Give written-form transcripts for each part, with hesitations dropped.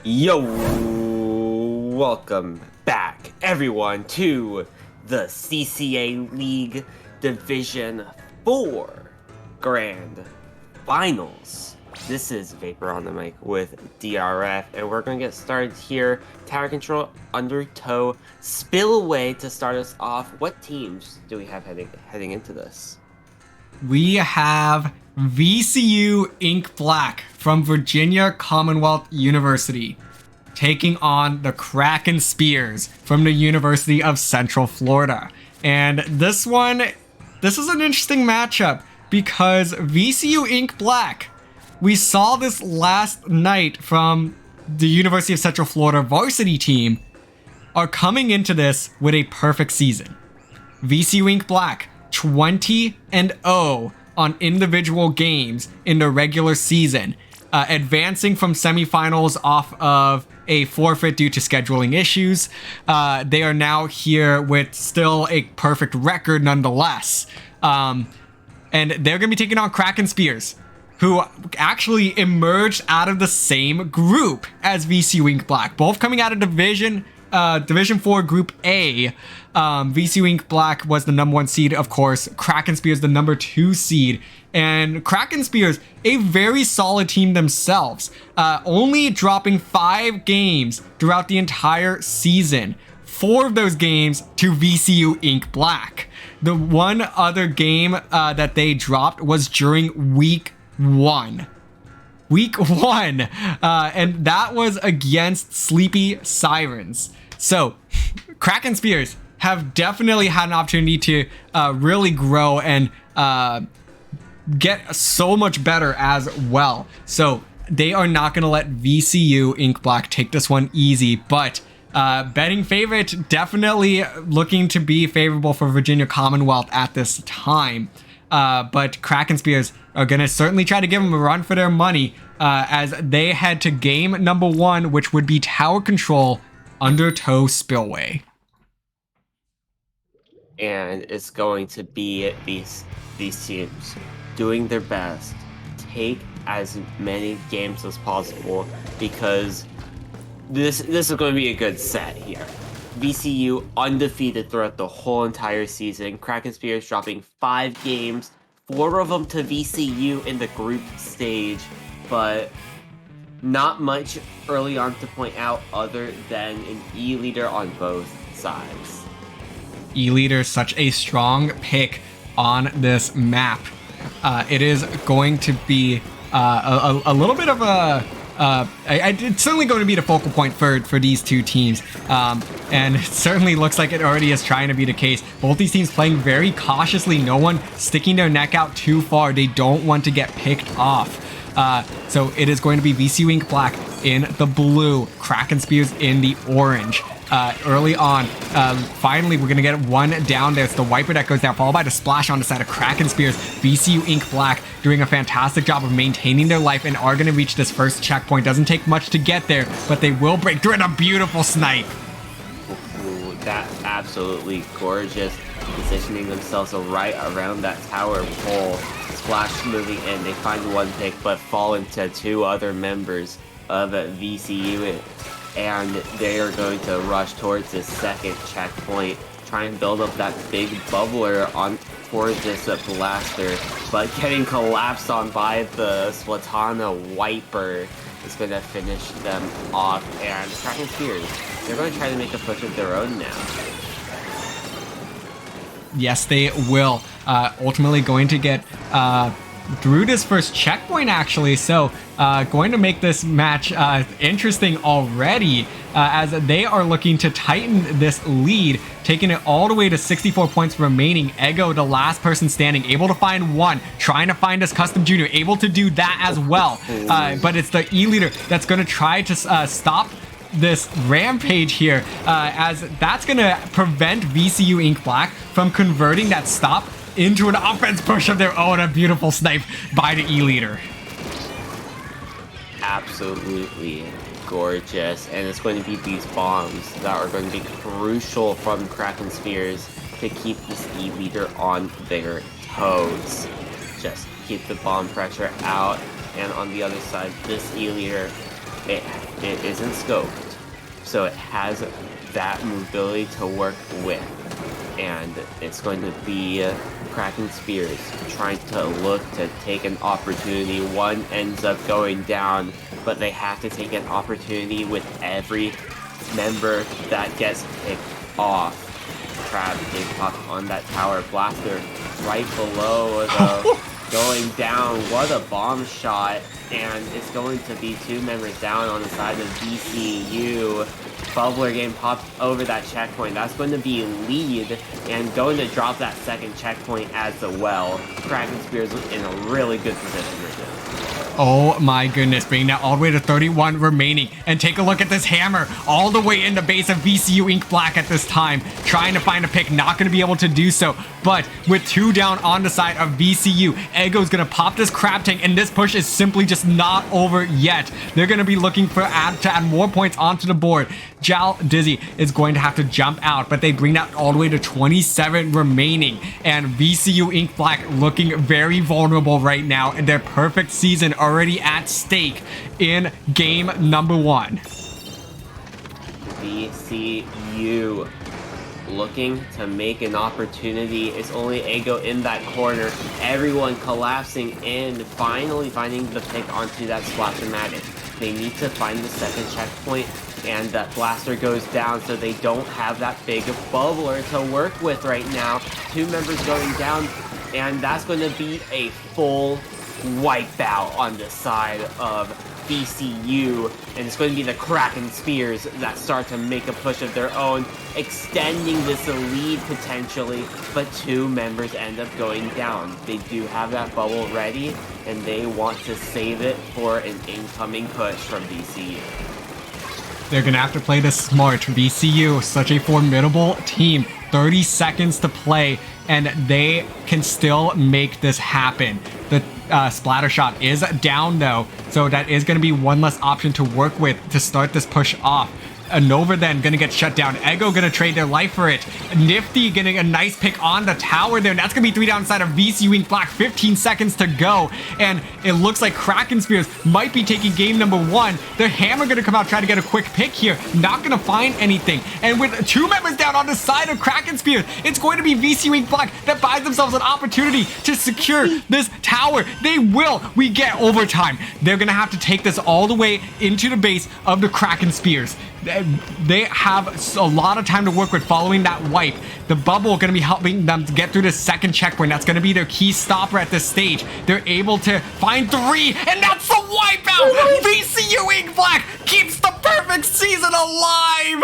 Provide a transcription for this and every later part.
Yo, welcome back everyone to the CCA League Division 4 Grand Finals. This is Vapor on the mic with DRF, and we're going to get started here. Tower Control, Undertow, Spillway to start us off. What teams do we have heading into this? We have VCU Ink Black from Virginia Commonwealth University taking on the Kraken Squids from the University of Central Florida. And this is an interesting matchup because VCU Ink Black, we saw this last night from the University of Central Florida varsity team, are coming into this with a perfect season. VCU Ink Black 20-0 on individual games in the regular season, advancing from semifinals off of a forfeit due to scheduling issues. They are now here with still a perfect record nonetheless. And they're going to be taking on Kraken Squids, who actually emerged out of the same group as VCU Ink Black, both coming out of Division 4 Group A. VCU Ink Black was the number 1 seed, of course. Kraken Squids the number 2 seed. And Kraken Squids, a very solid team themselves, only dropping 5 games throughout the entire season. 4 of those games to VCU Ink Black. The one other game that they dropped was during Week 1. And that was against Sleepy Sirens. So, Kraken Squids have definitely had an opportunity to really grow and get so much better as well. So, they are not going to let VCU Ink Black take this one easy, but betting favorite, definitely looking to be favorable for Virginia Commonwealth at this time. But Kraken Squids are going to certainly try to give them a run for their money as they head to game number 1, which would be Tower Control Undertow Spillway. And it's going to be these teams doing their best, take as many games as possible, because this is going to be a good set here. VCU undefeated throughout the whole entire season. Kraken Squids dropping 5 games, 4 of them to VCU in the group stage, but not much early on to point out other than an E-leader on both sides. E-leader, such a strong pick on this map. It is going to be a little bit of a it's certainly going to be the focal point for these two teams, and it certainly looks like it already is trying to be the case. Both these teams playing very cautiously, no one sticking their neck out too far. They don't want to get picked off. So it is going to be VCU Ink Black in the blue, Kraken Squids in the orange. Early on, finally we're going to get one down there. It's the wiper that goes down, followed by the splash on the side of Kraken Squids. VCU Ink Black doing a fantastic job of maintaining their life and are going to reach this first checkpoint. Doesn't take much to get there, but they will break through, and a beautiful snipe. Ooh, that's absolutely gorgeous. Positioning themselves right around that tower pole. Splash moving in, they find one pick, but fall into 2 other members of VCU. And they are going to rush towards this second checkpoint, try and build up that big bubbler on for this blaster, but getting collapsed on by the Swatana wiper is going to finish them off. And Kraken Squids, they're going to try to make a push of their own now. Yes, they will. Ultimately going to get through this first checkpoint, actually. So going to make this match interesting already, as they are looking to tighten this lead, taking it all the way to 64 points remaining. Ego, the last person standing, able to find one, trying to find us Custom Junior, able to do that as well. But it's the E-leader that's going to try to stop this rampage here, as that's going to prevent VCU Ink Black from converting that stop into an offense push of their own. A beautiful snipe by the E-leader. Absolutely gorgeous, and it's going to be these bombs that are going to be crucial from Kraken Squids to keep this E-leader on their toes. Just keep the bomb pressure out, and on the other side, this E-leader, it isn't scoped, so it has that mobility to work with. And it's going to be Kraken Spears trying to look to take an opportunity. One ends up going down, but they have to take an opportunity with every member that gets picked off. Crab getting popped on that tower. Blaster right below the going down. What a bomb shot. And it's going to be 2 members down on the side of VCU. Bubbler getting popped over that checkpoint. That's going to be lead and going to drop that second checkpoint as well. Kraken Spears in a really good position right now. Oh my goodness, bringing that all the way to 31 remaining. And take a look at this hammer all the way in the base of VCU Ink Black at this time. Trying to find a pick, not going to be able to do so. But with 2 down on the side of VCU, Ego's going to pop this crab tank, and this push is simply just not over yet. They're going to be looking for to add more points onto the board. Jal Dizzy is going to have to jump out, but they bring that all the way to 27 remaining. And VCU Ink Black looking very vulnerable right now, and their perfect season already at stake in game number 1. VCU looking to make an opportunity. It's only Ego in that corner. Everyone collapsing in, finally finding the pick onto that Splash-O-Matic. They need to find the second checkpoint, and that Blaster goes down, so they don't have that big bubbler to work with right now. 2 members going down, and that's going to be a full wipeout on the side of VCU, and it's going to be the Kraken Spears that start to make a push of their own, extending this lead potentially, but 2 members end up going down. They do have that bubble ready, and they want to save it for an incoming push from VCU. They're going to have to play this smart. VCU, such a formidable team. 30 seconds to play, and they can still make this happen. The splatter shot is down though, so that is going to be one less option to work with to start this push off. Nova then gonna get shut down. Ego gonna trade their life for it. Nifty getting a nice pick on the tower there. And that's gonna be 3 downside of VCU Ink Black. 15 seconds to go. And it looks like Kraken Spears might be taking game number 1. The hammer gonna come out, try to get a quick pick here. Not gonna find anything. And with 2 members down on the side of Kraken Spears, it's going to be VCU Ink Black that buys themselves an opportunity to secure this tower. They will. We get overtime. They're gonna have to take this all the way into the base of the Kraken Spears. They have a lot of time to work with following that wipe. The bubble going to be helping them to get through the second checkpoint. That's going to be their key stopper at this stage. They're able to find 3, and that's the wipeout! VCU Ink Black keeps the perfect season alive!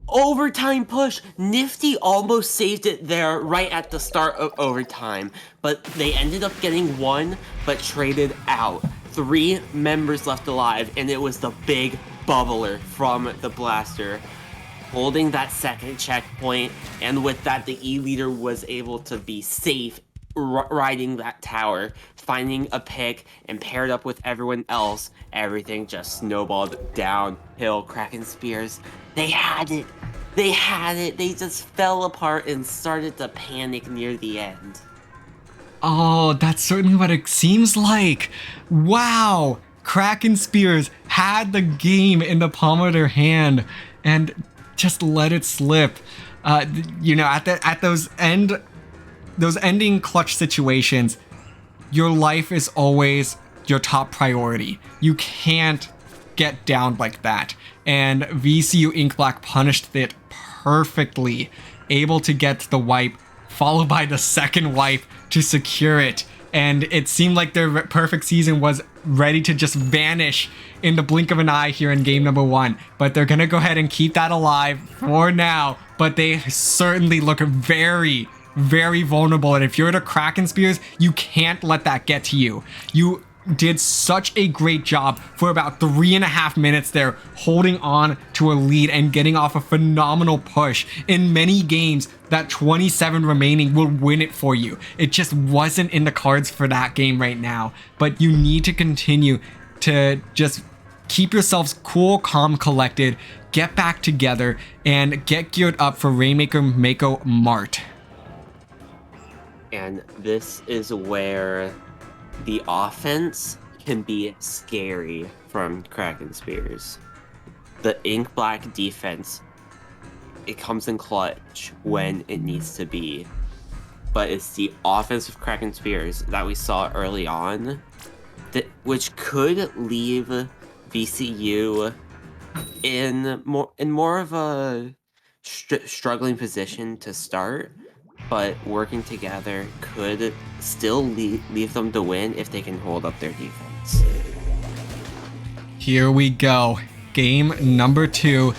Overtime push. Nifty almost saved it there right at the start of overtime, but they ended up getting 1, but traded out. 3 members left alive, and it was the big bubbler from the Blaster holding that second checkpoint, and with that the E-leader was able to be safe riding that tower, finding a pick, and paired up with everyone else. Everything just snowballed downhill. Kraken Spears, they had it. They had it. They just fell apart and started to panic near the end. Oh, that's certainly what it seems like. Wow. Kraken Spears had the game in the palm of their hand and just let it slip. You know, at those ending clutch situations, your life is always your top priority. You can't get down like that. And VCU Ink Black punished it perfectly, able to get the wipe, followed by the second wipe to secure it. And it seemed like their perfect season was ready to just vanish in the blink of an eye here in game number 1. But they're going to go ahead and keep that alive for now. But they certainly look very, very vulnerable. And if you're the Kraken Spears, you can't let that get to you. You did such a great job for about 3.5 minutes there, holding on to a lead and getting off a phenomenal push. In many games, that 27 remaining will win it for you. It just wasn't in the cards for that game right now. But you need to continue to just keep yourselves cool, calm, collected, get back together, and get geared up for Rainmaker Mako Mart. And this is where the offense can be scary from Kraken Spears. The Ink Black defense, it comes in clutch when it needs to be. But it's the offensive Kraken Spears that we saw early on, which could leave VCU in more of a struggling position to start, but working together could still leave them to win if they can hold up their defense. Here we go. Game number 2.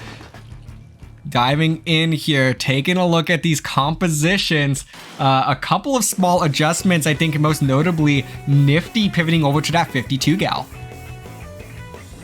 Diving in here, taking a look at these compositions. A couple of small adjustments, I think most notably Nifty pivoting over to that 52 gal.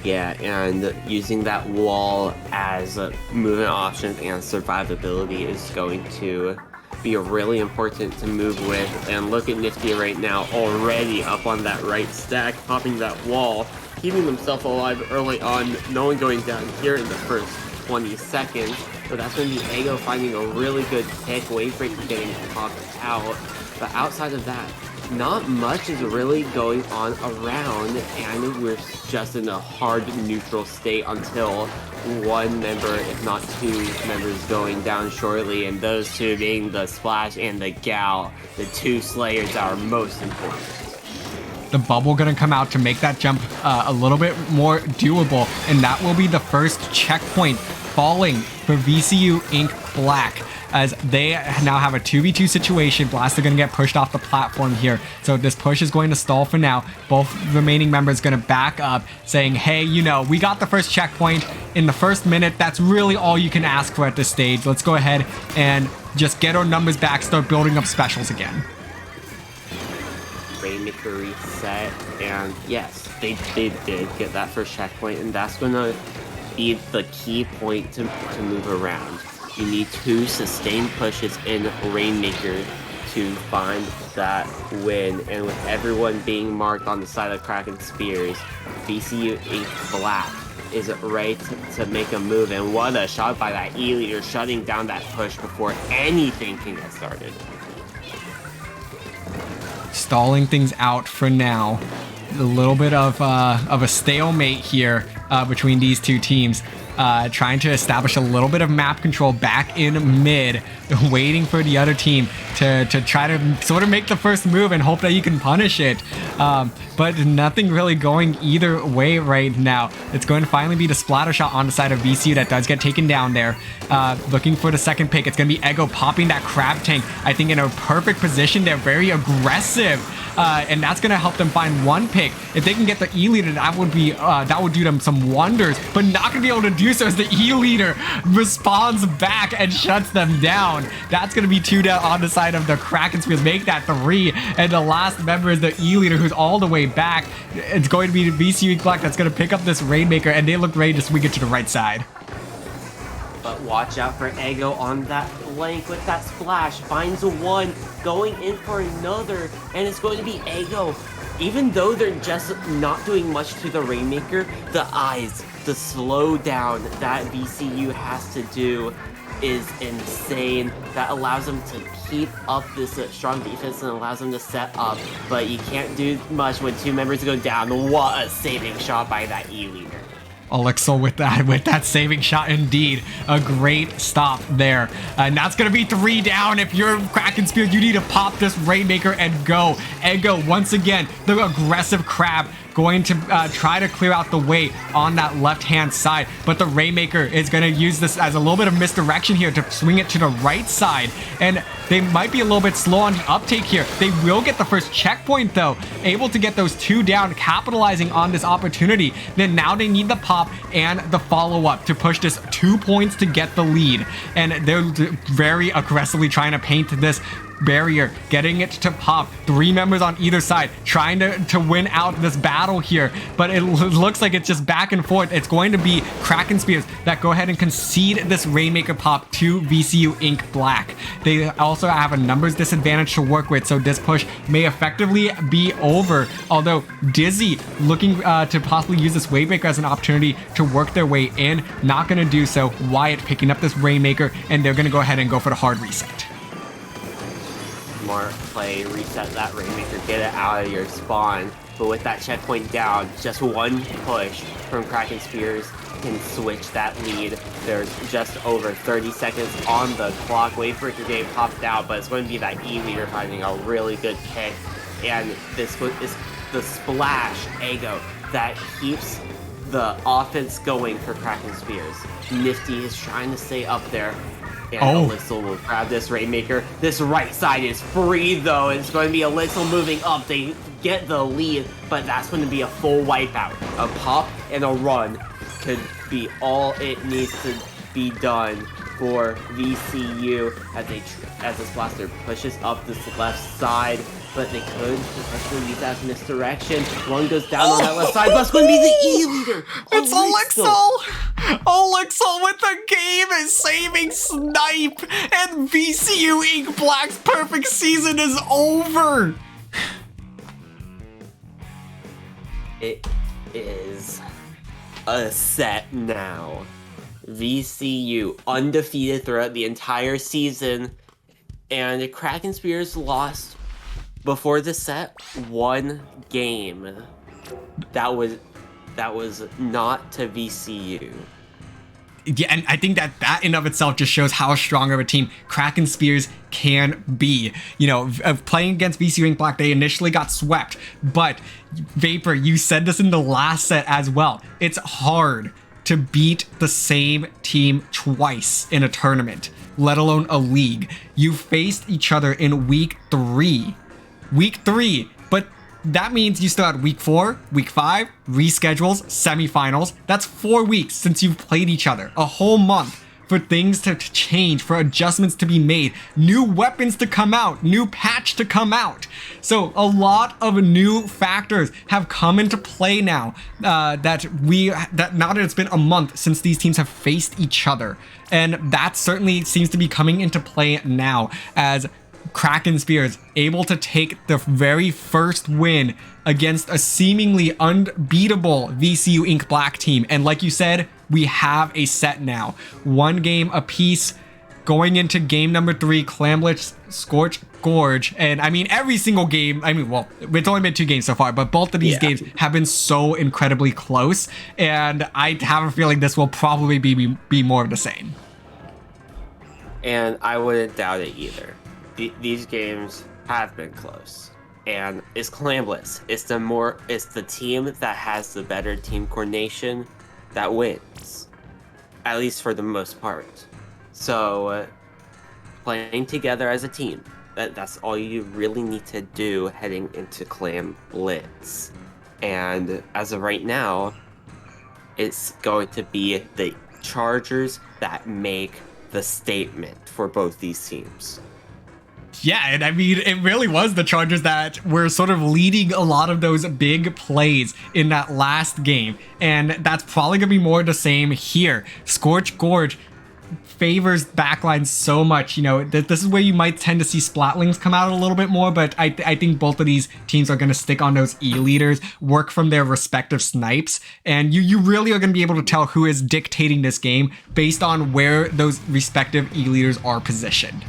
Yeah, and using that wall as a movement option and survivability is going to be really important to move with. And look at Nifty right now, already up on that right stack, popping that wall, keeping himself alive early on, no one going down here in the first 20 seconds. So that's going to be Ego finding a really good pick, Wavebreaker getting popped out. But outside of that, not much is really going on around, and we're just in a hard neutral state until one member, if not two members, going down shortly, and those two being the Splash and the Gal, the two Slayers that are most important. The bubble gonna come out to make that jump a little bit more doable, and that will be the first checkpoint falling for VCU Ink Black, as they now have a 2v2 situation. Blast are going to get pushed off the platform here. So this push is going to stall for now. Both remaining members going to back up, saying, hey, you know, we got the first checkpoint in the first minute. That's really all you can ask for at this stage. Let's go ahead and just get our numbers back, start building up specials again. Rainmaker reset, and yes, they did get that first checkpoint, and that's going to be the key point to move around. You need 2 sustained pushes in Rainmaker to find that win, and with everyone being marked on the side of Kraken Spears, VCU Ink Black is ready to make a move, and what a shot by that E-Leader, shutting down that push before anything can get started. Stalling things out for now. A little bit of a stalemate here between these two teams. Trying to establish a little bit of map control back in mid, waiting for the other team to try to sort of make the first move and hope that you can punish it. But nothing really going either way right now. It's going to finally be the splatter shot on the side of VCU that does get taken down there. Looking for the second pick. It's going to be Ego popping that crab tank, I think, in a perfect position. They're very aggressive. And that's going to help them find one pick. If they can get the E-Leader, that would do them some wonders, but not going to be able to do so as the E-Leader responds back and shuts them down. That's going to be 2 down on the side of the Kraken Squids, make that 3, and the last member is the E-Leader, who's all the way back. It's going to be the VCU Ink Black that's going to pick up this Rainmaker, and they look ready to swing it to the right side. But watch out for Ego on that flank with that splash. Finds a 1, going in for another, and it's going to be Ego. Even though they're just not doing much to the Rainmaker, the eyes, the slowdown that VCU has to do is insane. That allows them to keep up this strong defense and allows them to set up. But you can't do much when 2 members go down. What a saving shot by that E-Leader. Alexo with that saving shot, indeed. A great stop there. And that's going to be 3 down. If you're Kraken Spears, you need to pop this Rainmaker and go. Ego, once again, the aggressive crab going to try to clear out the way on that left-hand side. But the Rainmaker is going to use this as a little bit of misdirection here to swing it to the right side. And they might be a little bit slow on the uptake here. They will get the first checkpoint, though. Able to get those 2 down, capitalizing on this opportunity. Then now they need the pop and the follow-up to push this 2 points to get the lead. And they're very aggressively trying to paint this barrier, getting it to pop. 3 members on either side trying to win out this battle here, but it looks like it's just back and forth. It's going to be Kraken Spears that go ahead and concede this Rainmaker pop to VCU Ink Black. They also have a numbers disadvantage to work with, so this push may effectively be over, although Dizzy looking to possibly use this Wavebreaker as an opportunity to work their way in. Not going to do so. Wyatt picking up this Rainmaker, and they're going to go ahead and go for the hard reset. Smart play, reset that Rainmaker, get it out of your spawn. but with that checkpoint down, just one push from Kraken Spears can switch that lead. There's just over 30 seconds on the clock. Wait for it to get popped out, but it's going to be that E-leader finding a really good pick. And this is the splash Ego that keeps the offense going for Kraken Spears. Nifty is trying to stay up there. And Elixir will grab this Rainmaker. This right side is free, though. It's going to be Elixir moving up. They get the lead, but that's going to be a full wipeout. A pop and a run could be all it needs to be done for VCU as this blaster pushes up this left side. But they could potentially use that as misdirection. One goes down on that left side, but it's going to be the E-leader. It's Elixir! Elixir with the game-saving snipe! And VCU Ink Black's perfect season is over! It is a set now. VCU undefeated throughout the entire season, and Kraken Spears lost before the set one game. That was not to VCU. Yeah, and I think that in of itself just shows how strong of a team Kraken Spears can be. You know, playing against VCU Ink Black, they initially got swept, but Vapor, you said this in the last set as well. It's hard to beat the same team twice in a tournament, let alone a league. You faced each other in week 3. But that means you still had week 4, week 5, reschedules, semifinals. That's 4 weeks since you've played each other. A whole month for things to change, for adjustments to be made, new weapons to come out, new patch to come out. So a lot of new factors have come into play now that now that it's been a month since these teams have faced each other. And that certainly seems to be coming into play now as Kraken Spears able to take the very first win against a seemingly unbeatable VCU Ink Black team. And like you said, we have a set now. 1 game apiece going into game number 3, Clamblitz Scorch Gorge. And I mean, every single game, well, it's only been 2 games so far, but both of these games have been so incredibly close. And I have a feeling this will probably be more of the same. And I wouldn't doubt it either. These games have been close, and it's Clamblitz. It's the team that has the better team coordination that wins, at least for the most part. So playing together as a team, that's all you really need to do heading into Clamblitz. And as of right now, it's going to be the Chargers that make the statement for both these teams. Yeah, and I mean, it really was the Chargers that were sort of leading a lot of those big plays in that last game. And that's probably going to be more of the same here. Scorch Gorge favors backline so much. You know, this is where you might tend to see Splatlings come out a little bit more, but I think both of these teams are going to stick on those E-leaders, work from their respective snipes, and you really are going to be able to tell who is dictating this game based on where those respective E-leaders are positioned.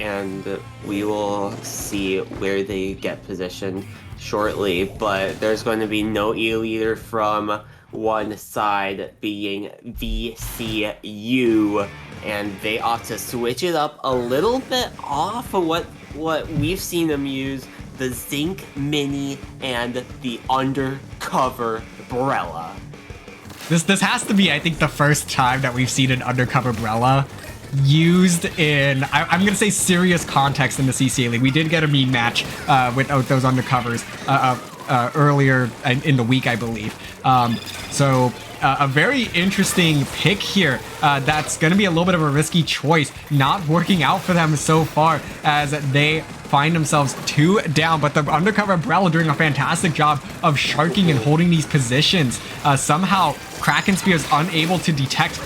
And we will see where they get positioned shortly, but there's going to be no E-leader from one side, being VCU, and they ought to switch it up a little bit off of what we've seen them use, the Zinc Mini and the Undercover Brella. This has to be, I think, the first time that we've seen an Undercover Brella used in, I'm going to say, serious context in the CCA League. We did get a mean match without those undercovers earlier in the week, I believe. So a very interesting pick here. That's going to be a little bit of a risky choice, not working out for them so far as they find themselves 2 down, but the Undercover Umbrella doing a fantastic job of sharking and holding these positions. Somehow Kraken Spears unable to detect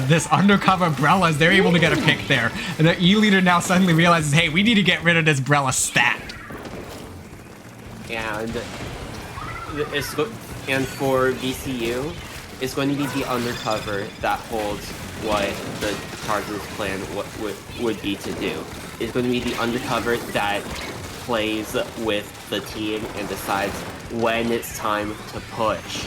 this Undercover Umbrella as they're able to get a pick there. And the E-leader now suddenly realizes, hey, we need to get rid of this Brella stat. And for VCU, it's going to be the Undercover that holds what the Chargers' plan would be to do. It's going to be the Undercover that plays with the team and decides when it's time to push.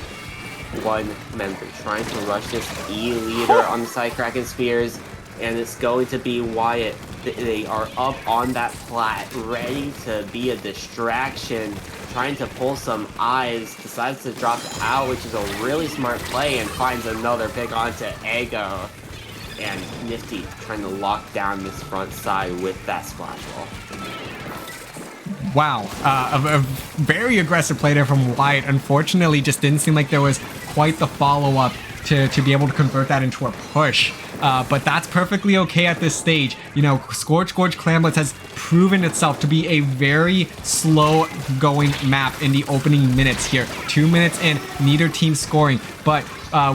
One member trying to rush this E leader on the side Kraken Spears, and it's going to be Wyatt. They are up on that plat, ready to be a distraction, trying to pull some eyes, decides to drop out, which is a really smart play, and finds another pick onto Ego. And Nifty trying to lock down this front side with that splash wall. Wow, a very aggressive play there from Wyatt. Unfortunately, just didn't seem like there was quite the follow-up to be able to convert that into a push. But that's perfectly okay at this stage. You know, Scorch Gorge Clamblitz has proven itself to be a very slow-going map in the opening minutes here. 2 minutes in, neither team scoring. But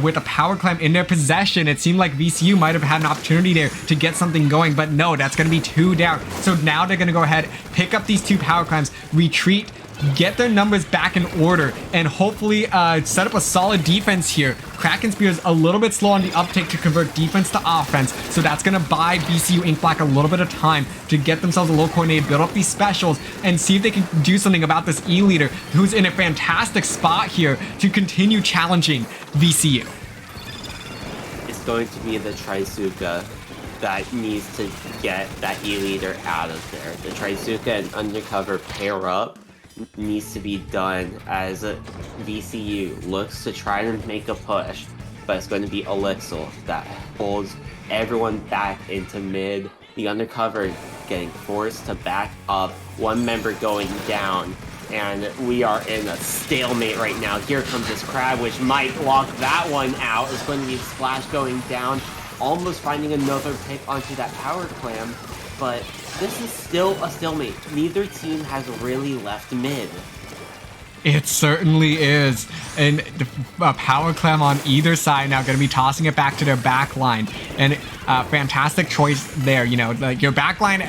with a power climb in their possession, it seemed like VCU might have had an opportunity there to get something going, but no, that's going to be 2 down. So now they're going to go ahead, pick up these 2 power climbs, retreat, get their numbers back in order, and hopefully set up a solid defense here. Kraken Spears a little bit slow on the uptake to convert defense to offense, so that's going to buy VCU Ink Black a little bit of time to get themselves a little coordinated, build up these specials, and see if they can do something about this E leader, who's in a fantastic spot here to continue challenging VCU. It's going to be the Trizuka that needs to get that E leader out of there. The Trizuka and Undercover pair up needs to be done as VCU looks to try to make a push, but it's going to be Elixir that holds everyone back into mid. The Undercover getting forced to back up, one member going down, and we are in a stalemate right now. Here comes this crab, which might lock that one out. It's going to be Splash going down, almost finding another pick onto that power clam, but this is still a stalemate. Neither team has really left mid. It certainly is. And a power clam on either side now going to be tossing it back to their back line. And fantastic choice there. You know, like your back line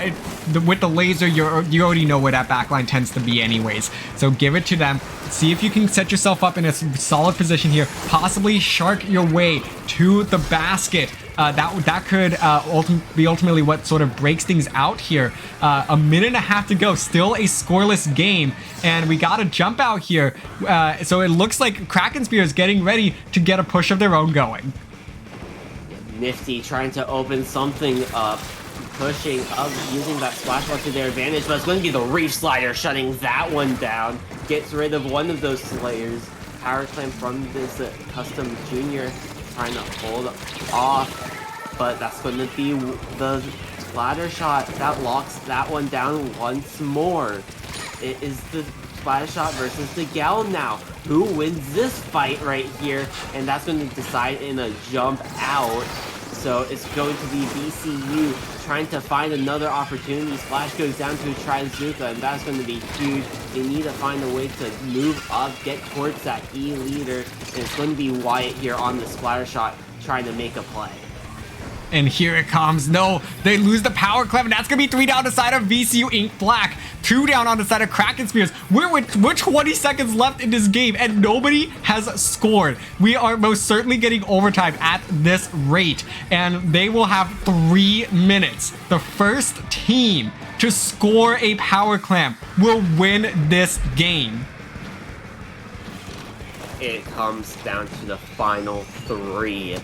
with the laser, you already know where that back line tends to be anyways. So give it to them. See if you can set yourself up in a solid position here. Possibly shark your way to the basket. That could be ultimately what sort of breaks things out here. A minute and a half to go, still a scoreless game, and we got a jump out here. So it looks like Kraken Spear is getting ready to get a push of their own going. Nifty trying to open something up, pushing up, using that splash ball to their advantage, but it's going to be the Reef Slider shutting that one down. Gets rid of one of those Slayers. Power clamp from this custom junior, trying to hold off, but that's going to be the splatter shot that locks that one down once more. It is the splatter shot versus the Gal now. Who wins this fight right here? And that's going to decide in a jump out. So it's going to be VCU trying to find another opportunity. Splash goes down to Trizuka, and that's going to be huge. They need to find a way to move up, get towards that E leader, and it's going to be Wyatt here on the splatter shot trying to make a play. And here it comes. No, they lose the power clamp, and that's going to be 3 down on the side of VCU Ink Black. 2 down on the side of Kraken Spears. We're with 20 seconds left in this game, and nobody has scored. We are most certainly getting overtime at this rate, and they will have 3 minutes. The first team to score a power clamp will win this game. It comes down to the final 3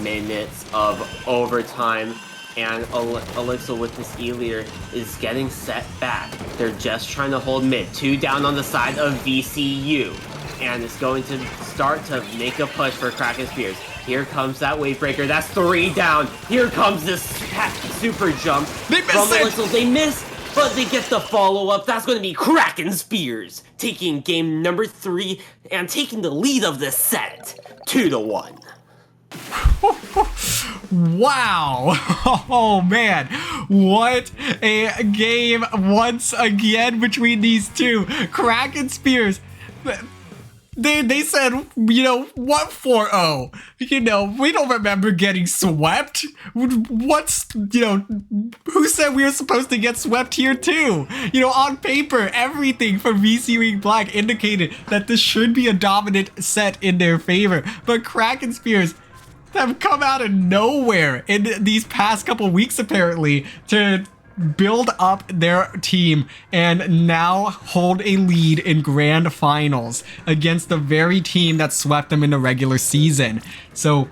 minutes of overtime, and Elixir with this E-leader is getting set back. They're just trying to hold mid. 2 down on the side of VCU, and it's going to start to make a push for Kraken Spears. Here comes that wave breaker. That's 3 down. Here comes this super jump. They from missed Elixir. They missed, but they get the follow-up. That's going to be Kraken Spears taking game number 3 and taking the lead of the set 2-1. Wow. Oh man, what a game once again between these two. Kraken Spears, they said, you know, what 4-0? You know, we don't remember getting swept. What's, you know, who said we were supposed to get swept here too? You know, on paper, everything from VCU Ink Black indicated that this should be a dominant set in their favor. But Kraken Spears have come out of nowhere in these past couple weeks apparently to build up their team and now hold a lead in grand finals against the very team that swept them in the regular season. So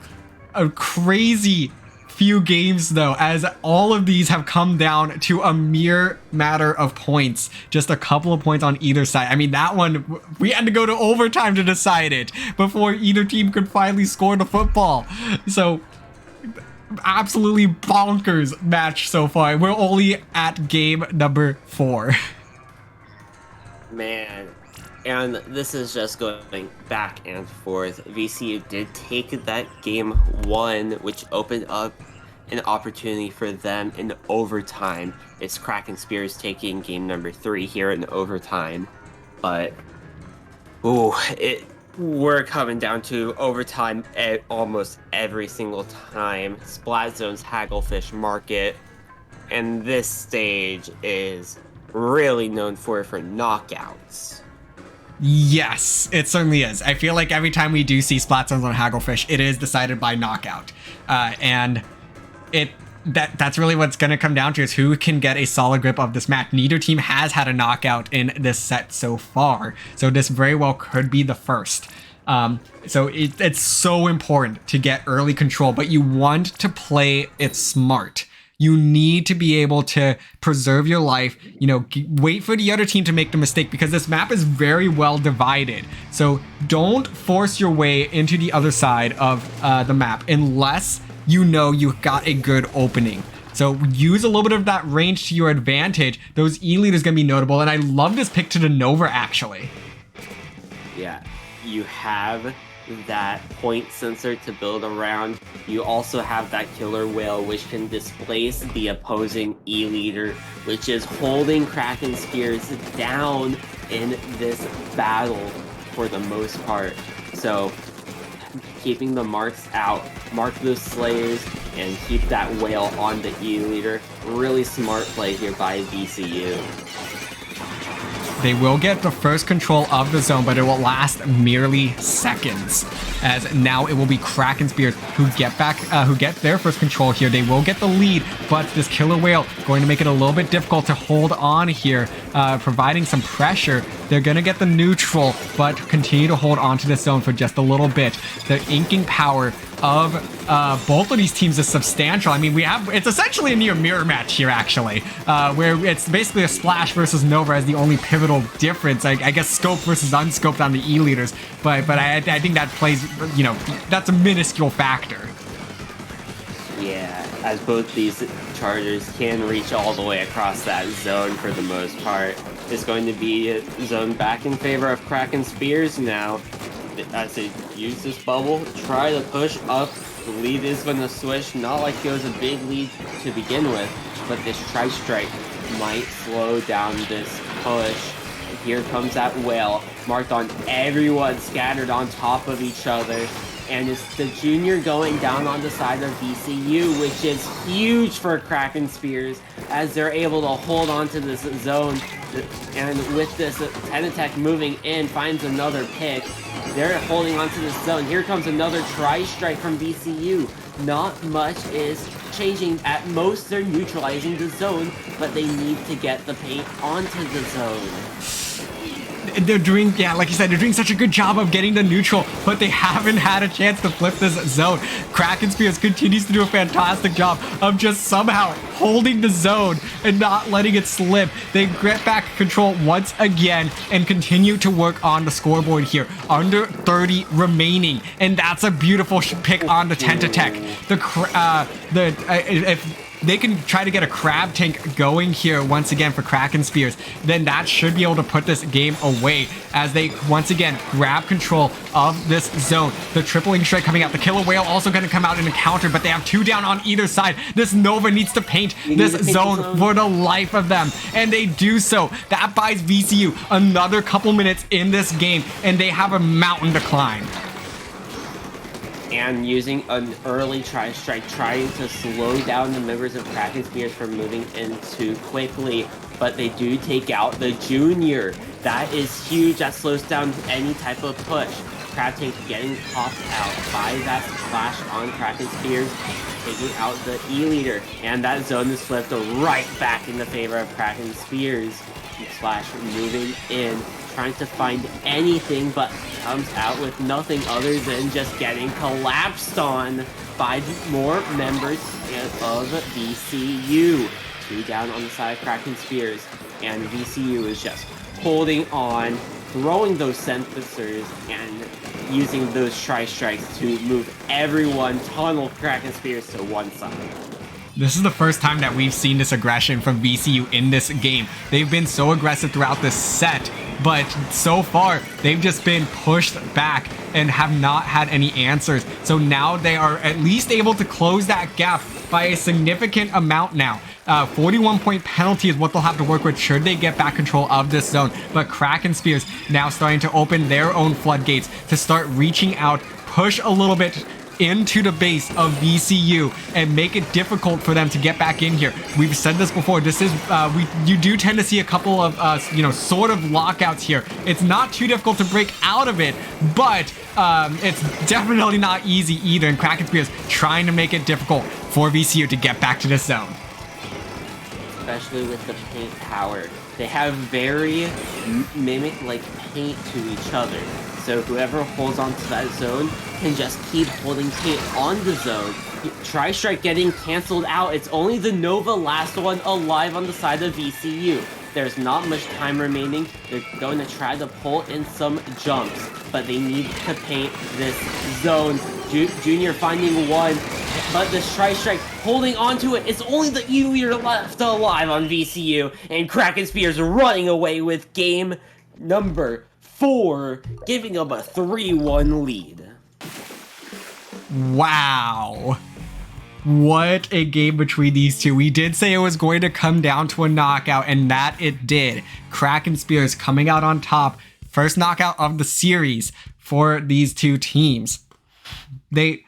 a crazy few games though, as all of these have come down to a mere matter of points, just a couple of points on either side. I mean, that one we had to go to overtime to decide it before either team could finally score the football. So absolutely bonkers match so far. We're only at game number 4. Man, and this is just going back and forth. VCU did take that game 1, which opened up an opportunity for them in overtime. It's Kraken Spears taking game number 3 here in overtime. But, we're coming down to overtime almost every single time. Splat Zone's Hagglefish Market. And this stage is really known for knockouts. Yes, it certainly is. I feel like every time we do see Splat Zones on Hagglefish, it is decided by knockout. And that's really what's going to come down to, is who can get a solid grip of this match. Neither team has had a knockout in this set so far, so this very well could be the first. So it's so important to get early control, but you want to play it smart. You need to be able to preserve your life, wait for the other team to make the mistake, because this map is very well divided. So don't force your way into the other side of the map unless you've got a good opening. So use a little bit of that range to your advantage. Those E-leaders going to be notable, and I love this pick to the Nova, actually. Yeah, you have that point sensor to build around. You also have that killer whale, which can displace the opposing E-leader, which is holding Kraken Spears down in this battle for the most part. So keeping the marks out, mark those slayers, and keep that whale on the E-leader. Really smart play here by VCU. They will get the first control of the zone, but it will last merely seconds, as now it will be Kraken Spears who get their first control here. They will get the lead, but this killer whale going to make it a little bit difficult to hold on here, providing some pressure. They're going to get the neutral, but continue to hold on to this zone for just a little bit. The inking power of both of these teams is substantial. I mean, it's essentially a near mirror match here, actually, where it's basically a Splash versus Nova as the only pivotal difference. I guess scope versus unscoped on the E-leaders, but I think that plays, that's a minuscule factor. Yeah, as both these chargers can reach all the way across that zone for the most part. It's going to be a zone back in favor of Kraken Spears now. As they use this bubble, try to push up. The lead is going to switch. Not like it was a big lead to begin with, but this tri-strike might slow down this push. And here comes that whale, marked on everyone, scattered on top of each other. And it's the junior going down on the side of VCU, which is huge for Kraken Spears, as they're able to hold on to this zone. And with this, Tenatech moving in, finds another pick. They're holding on to this zone. Here comes another tri-strike from VCU. Not much is changing. At most, they're neutralizing the zone, but they need to get the paint onto the zone. They're doing, like you said, they're doing such a good job of getting the neutral, but they haven't had a chance to flip this zone. Kraken Spears continues to do a fantastic job of just somehow holding the zone and not letting it slip. They get back control once again and continue to work on the scoreboard here. Under 30 remaining, and that's a beautiful pick on the Tentatech. If they can try to get a crab tank going here once again for Kraken Spears, then that should be able to put this game away, as they once again grab control of this zone. The tripling strike coming out. The killer whale also going to come out in a counter, but they have 2 down on either side. This Nova needs to paint this zone for the life of them, and they do so. That buys VCU another couple minutes in this game, and they have a mountain to climb. And using an early tri-strike, trying to slow down the members of Kraken Spears from moving in too quickly, but they do take out the junior. That is huge. That slows down any type of push. Crab Tank getting popped out by that splash on Kraken Spears, taking out the E-Leader. And that zone is flipped right back in the favor of Kraken Spears. Splash moving in, trying to find anything, but comes out with nothing other than just getting collapsed on by more members of VCU. 2 down on the side of Kraken Spears, and VCU is just holding on, throwing those synthesizers, and using those tri-strikes to move everyone, tunnel Kraken Spears to one side. This is the first time that we've seen this aggression from VCU in this game. They've been so aggressive throughout this set, but so far they've just been pushed back and have not had any answers. So now they are at least able to close that gap by a significant amount now. 41-point penalty is what they'll have to work with should they get back control of this zone. But Kraken Spears now starting to open their own floodgates to start reaching out, push a little bit into the base of VCU and make it difficult for them to get back in here. We've said this before. This is you do tend to see a couple of sort of lockouts here. It's not too difficult to break out of it, but it's definitely not easy either. And Kraken Spears trying to make it difficult for VCU to get back to this zone. Especially with the paint power. They have very mimic-like paint to each other. So whoever holds onto that zone can just keep holding paint on the zone. Tri-Strike getting canceled out. It's only the Nova last one alive on the side of VCU. There's not much time remaining. They're going to try to pull in some jumps, but they need to paint this zone. Junior finding one, but the Tri-Strike holding onto it. It's only the E-Leader left alive on VCU, and Kraken Spears running away with game number 4, giving them a 3-1 lead. Wow. What a game between these two. We did say it was going to come down to a knockout, and that it did. Kraken Spears coming out on top. First knockout of the series for these two teams. They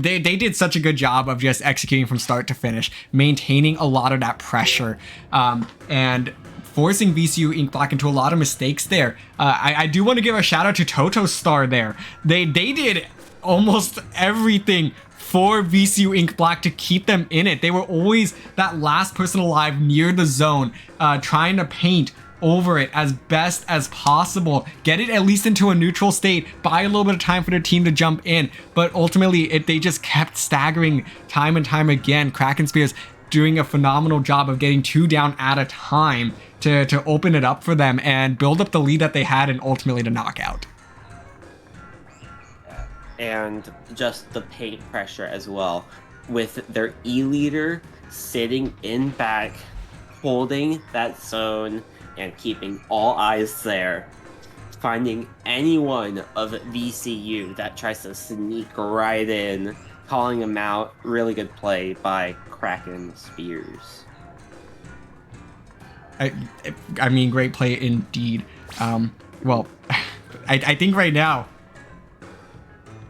did such a good job of just executing from start to finish, maintaining a lot of that pressure, and forcing VCU Ink Black into a lot of mistakes there. I do want to give a shout out to Toto's star there. They did almost everything for VCU Ink Black to keep them in it. They were always that last person alive near the zone, trying to paint over it as best as possible, get it at least into a neutral state, buy a little bit of time for their team to jump in. But ultimately, they just kept staggering time and time again. Kraken Spears doing a phenomenal job of getting 2 down at a time to open it up for them and build up the lead that they had and ultimately the knockout. And just the paint pressure as well, with their E-Leader sitting in back, holding that zone and keeping all eyes there, finding anyone of VCU that tries to sneak right in, calling them out. Really good play by Kraken Spears. I mean, great play indeed. Well, I think right now,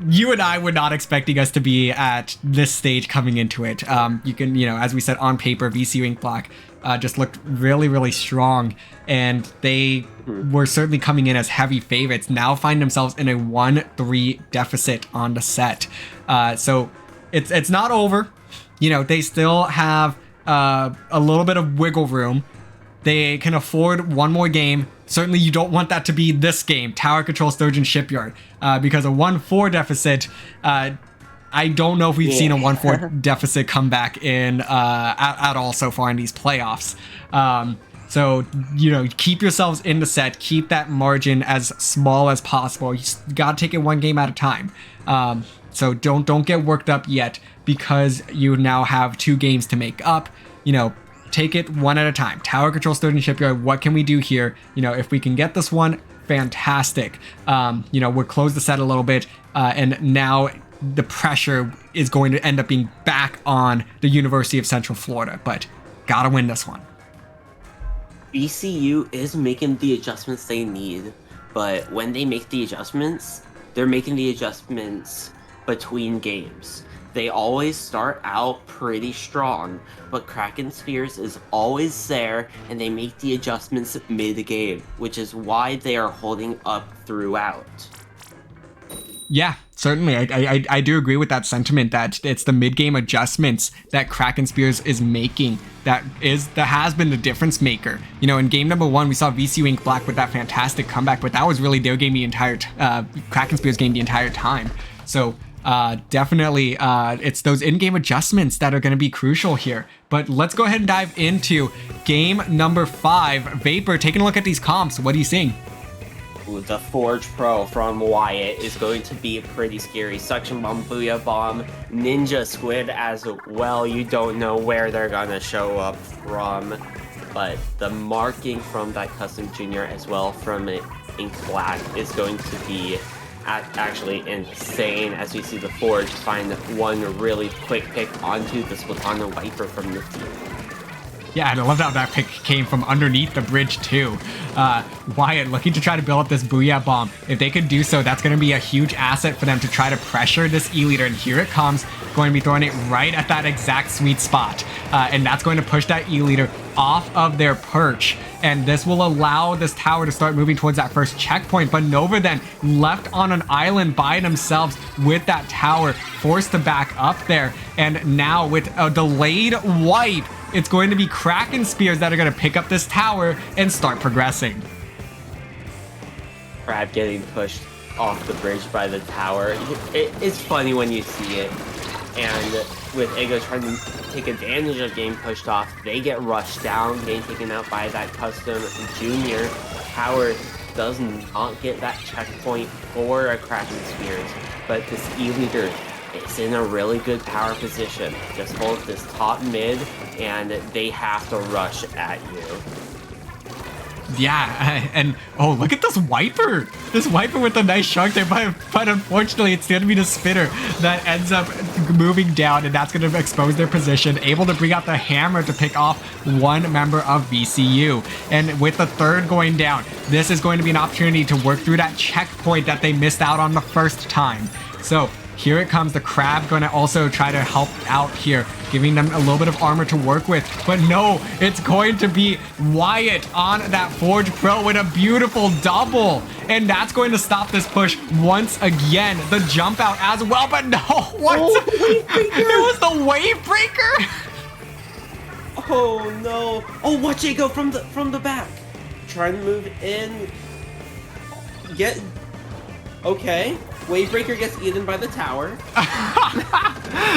you and I were not expecting us to be at this stage coming into it. You can, as we said on paper, VCU Ink Black just looked really, really strong, and they were certainly coming in as heavy favorites. Now find themselves in a 1-3 deficit on the set. So it's not over. They still have a little bit of wiggle room. They can afford one more game. Certainly you don't want that to be this game, Tower Control Sturgeon Shipyard, because a 1-4 deficit, I don't know if we've seen a 1-4 deficit come back in at all so far in these playoffs. So, keep yourselves in the set, keep that margin as small as possible. You gotta take it one game at a time. So don't get worked up yet because you now have 2 games to make up. Take it one at a time. Tower Control Sturgeon Shipyard, what can we do here? If we can get this one, fantastic. We'll close the set a little bit, and now the pressure is going to end up being back on the University of Central Florida, but gotta win this one. VCU is making the adjustments they need, but when they make the adjustments, they're making the adjustments between games. They always start out pretty strong, but Kraken Spears is always there, and they make the adjustments mid-game, which is why they are holding up throughout. Yeah, certainly. I do agree with that sentiment that it's the mid-game adjustments that Kraken Spears is making that has been the difference maker. You know, in game number 1, we saw VCU Ink Black with that fantastic comeback, but that was really their game the entire Kraken Spears game the entire time. So definitely, it's those in-game adjustments that are going to be crucial here. But let's go ahead and dive into game number 5. Vapor, taking a look at these comps. What are you seeing? The Forge Pro from Wyatt is going to be pretty scary. Suction Bomb, Booyah Bomb, Ninja Squid as well. You don't know where they're gonna show up from, but the marking from that Custom Junior as well from Ink Black is going to be actually insane, as we see the Forge find one really quick pick onto the Splatana Viper from the team. Yeah, and I love how that pick came from underneath the bridge too. Wyatt looking to try to build up this Booyah Bomb. If they could do so, that's going to be a huge asset for them to try to pressure this E-Leader. And here it comes, going to be throwing it right at that exact sweet spot. And that's going to push that E-Leader off of their perch. And this will allow this tower to start moving towards that first checkpoint. But Nova then left on an island by themselves with that tower, forced to back up there. And now with a delayed wipe, it's going to be Kraken Spears that are going to pick up this tower and start progressing. Crab getting pushed off the bridge by the tower. It's funny when you see it. And with Ego trying to take advantage of getting pushed off, they get rushed down, getting taken out by that Custom Junior. Tower does not get that checkpoint for a Kraken Spears, but this E-Leader is in a really good power position. Just hold this top mid, and they have to rush at you. Yeah, and oh, look at this Viper! This Viper with a nice shark there, but unfortunately it's going to be the Spitter that ends up moving down, and that's going to expose their position, able to bring out the Hammer to pick off one member of VCU. And with the third going down, this is going to be an opportunity to work through that checkpoint that they missed out on the first time. So here it comes, the Crab going to also try to help out here, giving them a little bit of armor to work with. But no, it's going to be Wyatt on that Forge Pro with a beautiful double. And that's going to stop this push once again. The jump out as well, but no, what? Oh, it was the Wave Breaker? Oh no. Oh, watch it go from the back. Trying to move in. Okay. Wavebreaker gets eaten by the tower.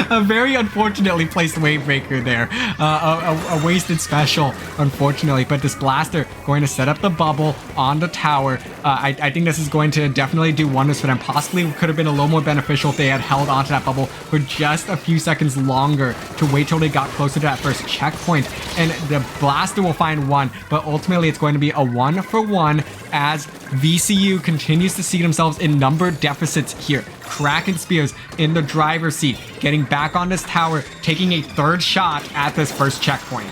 A very unfortunately placed Wavebreaker there. A wasted special, unfortunately. But this Blaster going to set up the bubble on the tower. I think this is going to definitely do wonders for them. Possibly could have been a little more beneficial if they had held onto that bubble for just a few seconds longer to wait till they got closer to that first checkpoint. And the Blaster will find one, but ultimately it's going to be a 1-for-1 as VCU continues to see themselves in number deficits here. Kraken Spears in the driver's seat, getting back on this tower, taking a third shot at this first checkpoint.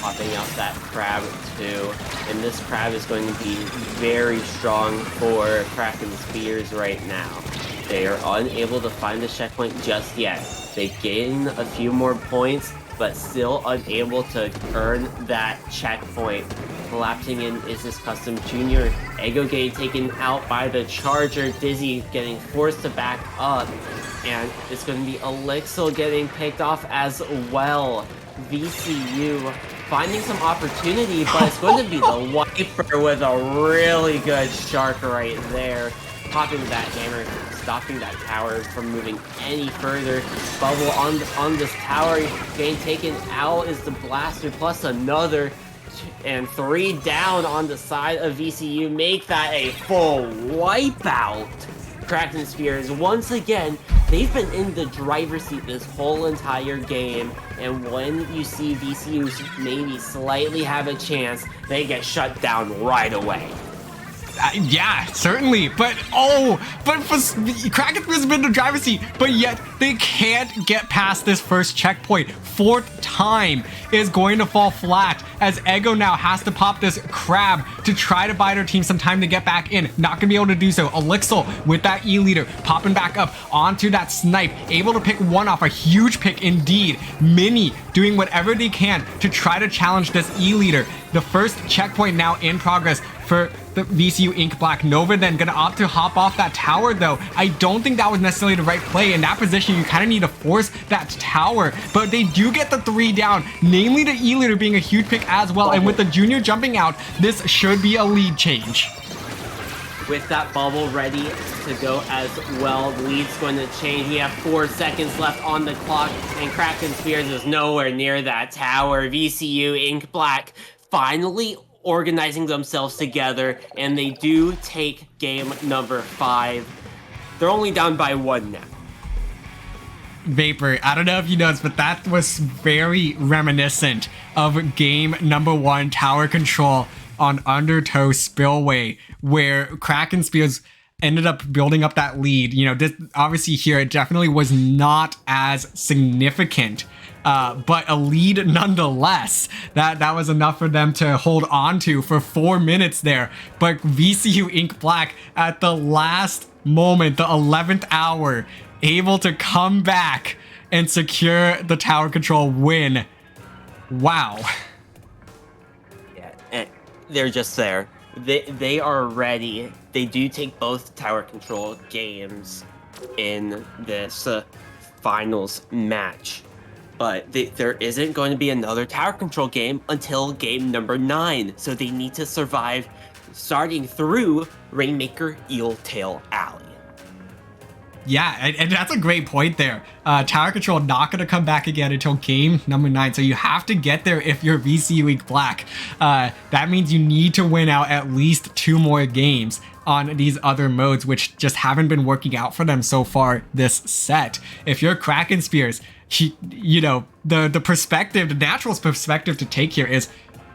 Popping out that Crab too, and this Crab is going to be very strong for Kraken Spears right now. They are unable to find the checkpoint just yet. They gain a few more points, but still unable to earn that checkpoint. Collapsing in is this Custom Junior. Ego getting taken out by the Charger. Dizzy getting forced to back up. And it's going to be Elixir getting picked off as well. VCU finding some opportunity, but it's going to be the Wiper with a really good shark right there. Popping that hammer, stopping that tower from moving any further. Bubble on this tower, getting taken out is the Blaster plus another. And 3 down on the side of VCU, make that a full wipeout. Kraken Spears, once again, they've been in the driver's seat this whole entire game, and when you see VCU maybe slightly have a chance, they get shut down right away. Yeah, certainly. But Kraken has been the driver's seat, but yet they can't get past this first checkpoint. Fourth time is going to fall flat as Ego now has to pop this crab to try to buy their team some time to get back in. Not gonna be able to do so. Elixir with that E-leader popping back up onto that snipe, able to pick one off. A huge pick indeed. Mini doing whatever they can to try to challenge this E-leader. The first checkpoint now in progress for the VCU Ink Black. Nova then gonna opt to hop off that tower though. I don't think that was necessarily the right play. In that position, you kind of need to force that tower, but they do get the 3 down, namely the E-leader being a huge pick as well. And with the junior jumping out, this should be a lead change. With that bubble ready to go as well, the lead's going to change. We have 4 seconds left on the clock, and Kraken Squids is nowhere near that tower. VCU Ink Black finally organizing themselves together, and they do take game number 5. They're only down by 1 now. Vapor, I don't know if you noticed, but that was very reminiscent of game number 1 tower control on Undertow Spillway, where Kraken Squids ended up building up that lead. You know, this, obviously here it definitely was not as significant, but a lead nonetheless. That was enough for them to hold on to for 4 minutes there. But VCU Ink Black at the last moment, the 11th hour, able to come back and secure the tower control win. Wow. Yeah, and they're just there. They are ready. They do take both tower control games in this finals match. But there isn't going to be another tower control game until game number 9. So they need to survive starting through Rainmaker Eel Tail Alley. Yeah, and that's a great point there. Tower control not going to come back again until game number 9. So you have to get there if you're VCU Ink Black. That means you need to win out at least 2 more games on these other modes, which just haven't been working out for them so far this set. If you're Kraken Spears, you know, the perspective, the natural perspective to take here is,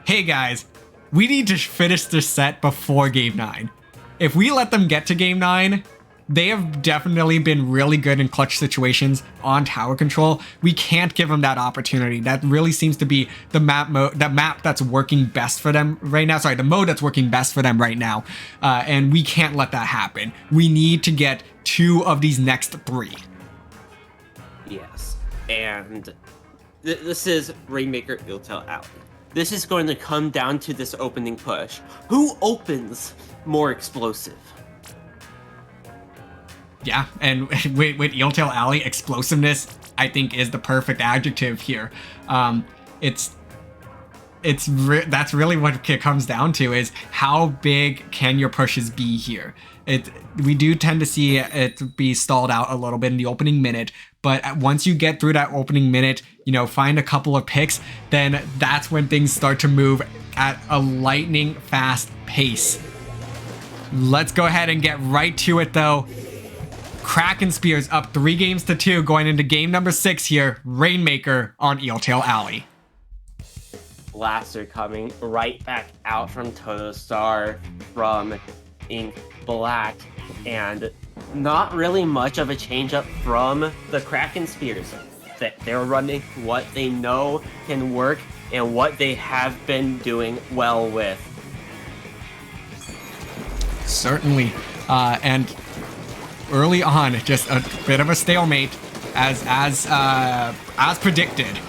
hey guys, we need to finish this set before game 9. If we let them get to game 9, they have definitely been really good in clutch situations on tower control. We can't give them that opportunity. That really seems to be the map that's working best for them right now. Sorry, the mode that's working best for them right now. And we can't let that happen. We need to get 2 of these next 3. Yes, and this is Rainmaker Eel Tail Alley. This is going to come down to this opening push. Who opens more explosive? Yeah, and with Eel Tail Alley, explosiveness, I think, is the perfect adjective here. That's really what it comes down to, is how big can your pushes be here. We do tend to see it be stalled out a little bit in the opening minute, but once you get through that opening minute, you know, find a couple of picks, then that's when things start to move at a lightning fast pace. Let's go ahead and get right to it though. Kraken Spears up 3 games to 2 going into game number 6 here. Rainmaker on Eel Tail Alley. Blaster coming right back out from Toto Star from Ink Black, and not really much of a change up from the Kraken Spears. They're running what they know can work and what they have been doing well with. Certainly, and early on, just a bit of a stalemate, as predicted.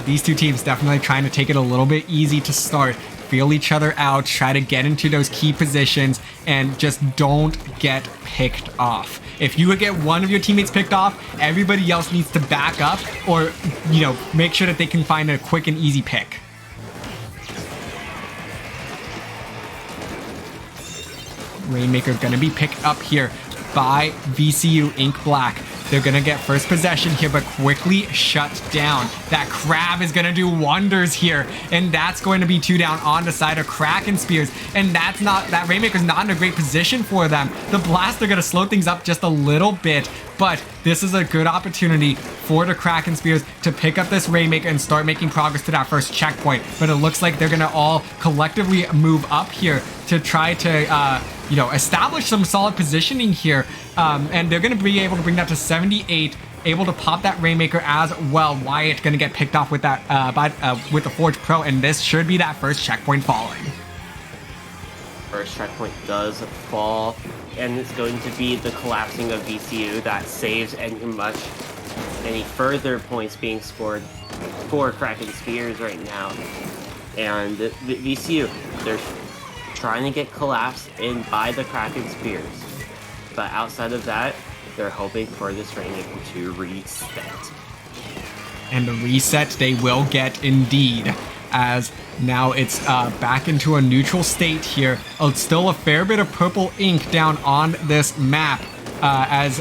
These 2 teams definitely trying to take it a little bit easy to start, feel each other out, try to get into those key positions, and just don't get picked off. If you get one of your teammates picked off, everybody else needs to back up, or, you know, make sure that they can find a quick and easy pick. Rainmaker's gonna be picked up here by VCU Ink Black. They're gonna get first possession here, but quickly shut down. That crab is gonna do wonders here, and that's going to be 2 down on the side of Kraken Spears, and that Rainmaker's not in a great position for them. The blast are gonna slow things up just a little bit, but this is a good opportunity for the Kraken Spears to pick up this Rainmaker and start making progress to that first checkpoint. But it looks like they're gonna all collectively move up here to try to establish some solid positioning here. And they're going to be able to bring that to 78, able to pop that Rainmaker as well. Wyatt going to get picked off with that with the Forge Pro, and this should be that first checkpoint falling. First checkpoint does fall, and it's going to be the collapsing of VCU that saves any further points being scored for Kraken Spears right now. And the VCU, they're trying to get collapsed in by the Kraken Spears, but outside of that, they're hoping for this Rainmaker to reset. And the reset they will get indeed, as now it's back into a neutral state here. It's still a fair bit of purple ink down on this map, as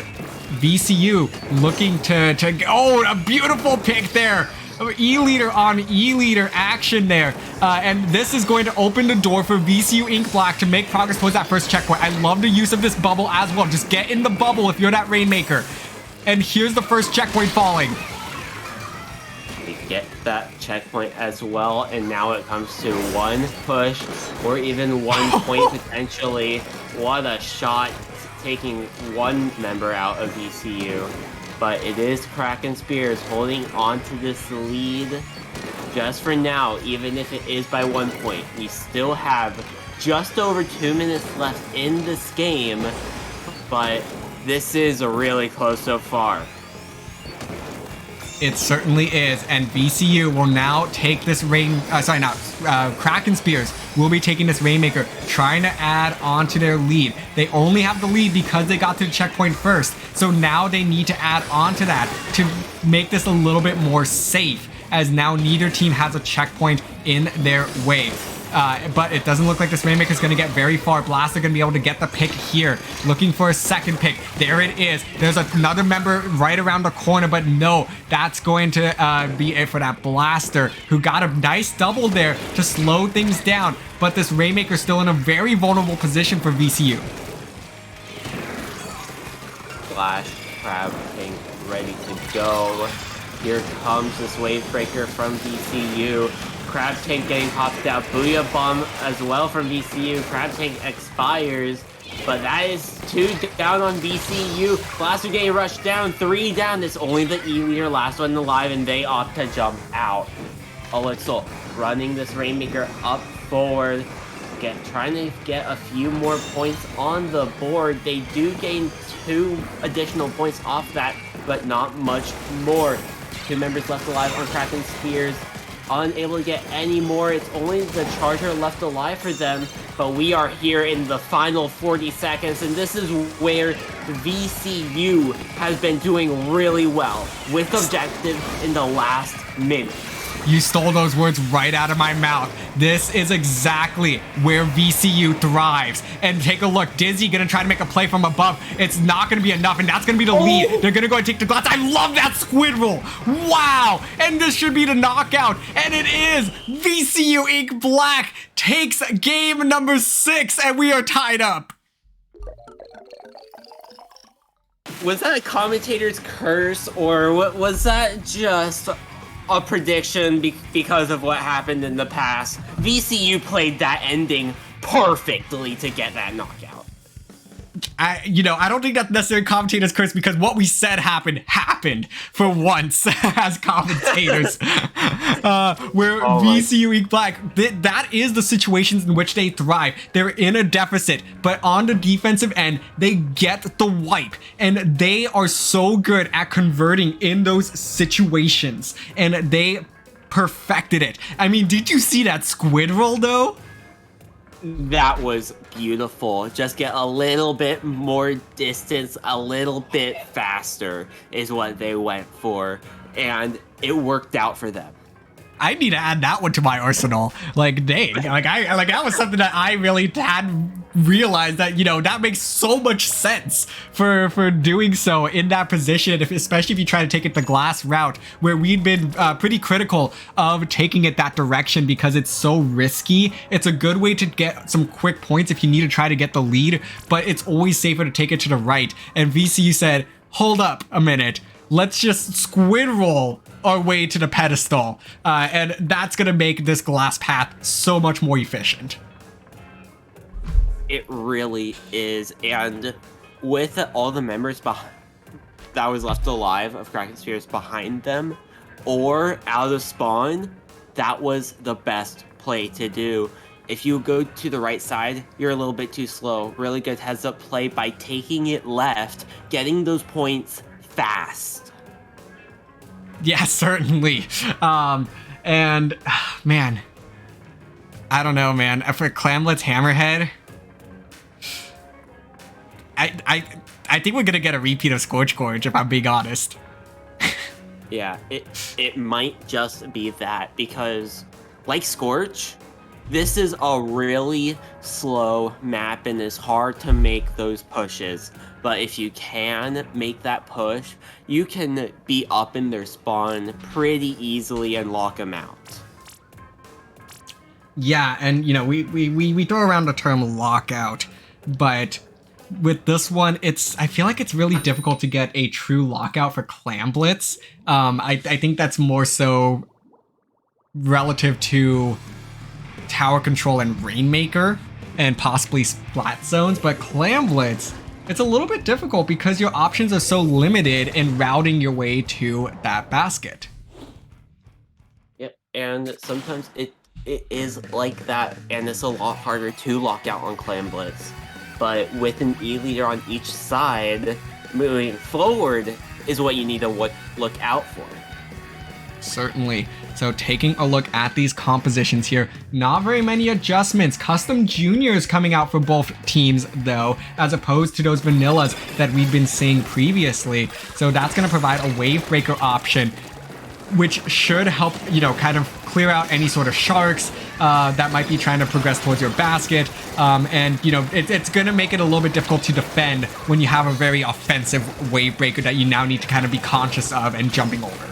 VCU looking to oh, a beautiful pick there. E-leader on E-leader action there. And this is going to open the door for VCU Ink Black to make progress towards that first checkpoint. I love the use of this bubble as well. Just get in the bubble if you're that Rainmaker. And here's the first checkpoint falling. We get that checkpoint as well, and now it comes to one push or even 1 point potentially. What a shot, taking one member out of VCU. But it is Kraken Spears holding on to this lead just for now, even if it is by 1 point. We still have just over 2 minutes left in this game, but this is really close so far. It certainly is, and VCU will now take this Kraken Spears will be taking this Rainmaker, trying to add on to their lead. They only have the lead because they got to the checkpoint first, so now they need to add on to that to make this a little bit more safe, as now neither team has a checkpoint in their way. But it doesn't look like this Rainmaker is going to get very far. Blaster going to be able to get the pick here. Looking for a second pick. There it is. There's another member right around the corner, but no, that's going to be it for that Blaster, who got a nice double there to slow things down. But this Rainmaker still in a very vulnerable position for VCU. Flash, Crab, King, ready to go. Here comes this Wave Breaker from VCU. Crab Tank getting popped out. Booyah Bomb as well from VCU. Crab Tank expires, but that is 2 down on VCU. Blaster getting rushed down. 3 down. It's only the E-leader, last one alive, and they opt to jump out. Elixir running this Rainmaker up forward. Trying to get a few more points on the board. They do gain 2 additional points off that, but not much more. 2 members left alive on Kraken Spears. Unable to get any more. It's only the Charger left alive for them, but we are here in the final 40 seconds, and this is where VCU has been doing really well with objective in the last minute. You stole those words right out of my mouth. This is exactly where VCU thrives. And take a look. Dizzy gonna try to make a play from above. It's not gonna be enough, and that's gonna be the lead. They're gonna go and take the glass. I love that squid roll. Wow. And this should be the knockout. And it is. VCU Ink Black takes game number 6, and we are tied up. Was that a commentator's curse, or what was that just a prediction because of what happened in the past? VCU played that ending perfectly to get that knockout. I don't think that's necessarily commentator's curse, because what we said happened for once as commentators. Where VCU Ink Black, that is the situations in which they thrive. They're in a deficit, but on the defensive end, they get the wipe, and they are so good at converting in those situations, and they perfected it. I mean, did you see that squid roll though? That was beautiful. Just get a little bit more distance, a little bit faster is what they went for, and it worked out for them. I need to add that one to my arsenal. Like, dang, that was something that I really hadn't realized, that, that makes so much sense for doing so in that position, especially if you try to take it the glass route, where we'd been pretty critical of taking it that direction because it's so risky. It's a good way to get some quick points if you need to try to get the lead, but it's always safer to take it to the right. And VCU said, hold up a minute, let's just squid roll our way to the pedestal, and that's gonna make this glass path so much more efficient. It really is. And with all the members that was left alive of Kraken Spheres behind them or out of spawn, that was the best play to do. If you go to the right side, you're a little bit too slow. Really good heads up play by taking it left, getting those points fast. Yeah, certainly. And man, I don't know, man. For Clamlet's Hammerhead, I think we're gonna get a repeat of Scorch Gorge, if I'm being honest. Yeah, it might just be that, because like Scorch, this is a really slow map and it's hard to make those pushes. But if you can make that push, you can be up in their spawn pretty easily and lock them out. Yeah, and you know, we throw around the term lockout, but with this one, I feel like it's really difficult to get a true lockout for Clamblitz. I think that's more so relative to Tower Control and Rainmaker and possibly Splat Zones, but Clamblitz, it's a little bit difficult because your options are so limited in routing your way to that basket. Yep, and sometimes it is like that, and it's a lot harder to lock out on Clamblitz. But with an E-leader on each side, moving forward is what you need to look out for. Certainly. So taking a look at these compositions here, not very many adjustments. Custom juniors coming out for both teams though, as opposed to those vanillas that we've been seeing previously. So that's going to provide a wave breaker option, which should help, you know, kind of clear out any sort of sharks that might be trying to progress towards your basket. And, you know, it's going to make it a little bit difficult to defend when you have a very offensive wave breaker that you now need to kind of be conscious of and jumping over.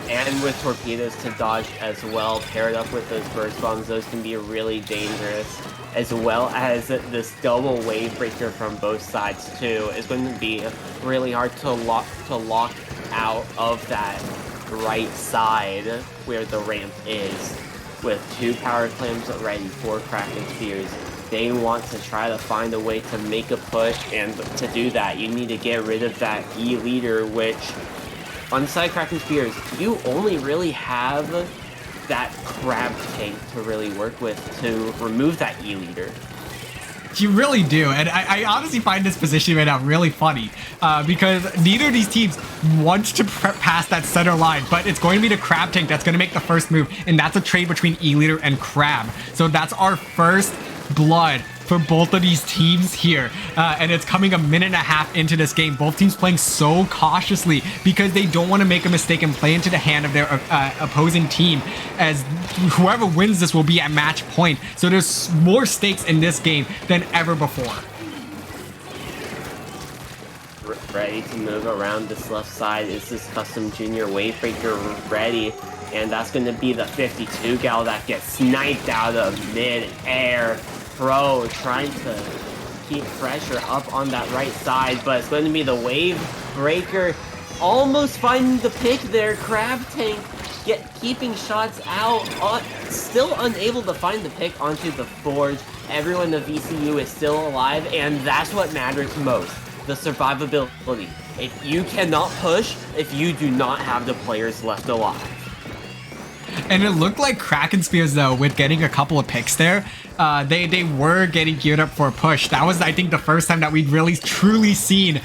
And with torpedoes to dodge as well, paired up with those burst bombs, those can be really dangerous. As well as this double wave breaker from both sides too is going to be really hard to lock out of that right side where the ramp is. With 2 power clams ready for Kraken Spheres, they want to try to find a way to make a push, and to do that, you need to get rid of that E-leader, which on side Kraken Spheres, you only really have that crab tank to really work with to remove that E-leader. You really do, and I honestly find this position right now really funny because neither of these teams wants to pass that center line, but it's going to be the crab tank that's going to make the first move, and that's a trade between E-leader and crab. So that's our first blood for both of these teams here, and it's coming a minute and a half into this game. Both teams playing so cautiously because they don't want to make a mistake and play into the hand of their opposing team, as whoever wins this will be at match point. So there's more stakes in this game than ever before. Ready to move around this left side is this custom junior wave breaker ready, and that's going to be the 52 gal that gets sniped out of mid-air. Pro trying to keep pressure up on that right side, but it's going to be the wave breaker almost finding the pick there. Crab tank keeping shots out, still unable to find the pick onto the forge. Everyone in the VCU is still alive, and that's what matters most, the survivability. If you cannot push, if you do not have the players left alive. And it looked like Kraken Spears, though, with getting a couple of picks there, they were getting geared up for a push. That was, I think, the first time that we'd really truly seen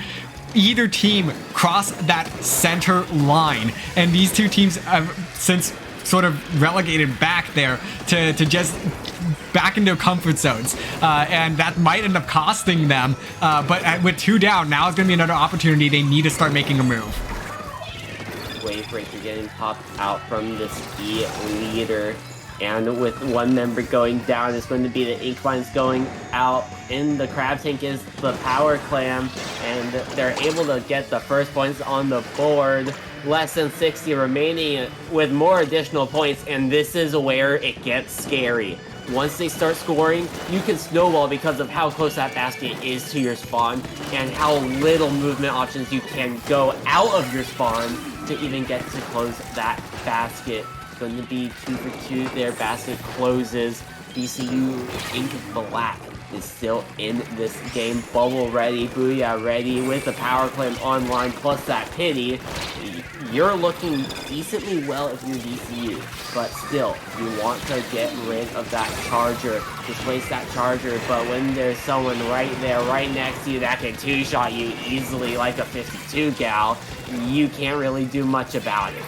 either team cross that center line. And these two teams have since sort of relegated back there to just back into comfort zones. And that might end up costing them. But with 2 down, now is going to be another opportunity. They need to start making a move. Wave breaker getting popped out from this E-leader, and with 1 member going down, it's going to be the ink lines going out. In the crab tank is the power clam, and they're able to get the first points on the board. Less than 60 remaining with more additional points, and this is where it gets scary. Once they start scoring, you can snowball because of how close that basket is to your spawn and how little movement options you can go out of your spawn to even get to close that basket. It's going to be 2 for 2 there. Basket closes. VCU Ink Black is still in this game. Bubble ready, Booyah ready with the power climb online plus that pity. You're looking decently well if you're VCU, but still, you want to get rid of that charger, displace that charger, but when there's someone right there, right next to you that can two-shot you easily like a 52 gal, you can't really do much about it.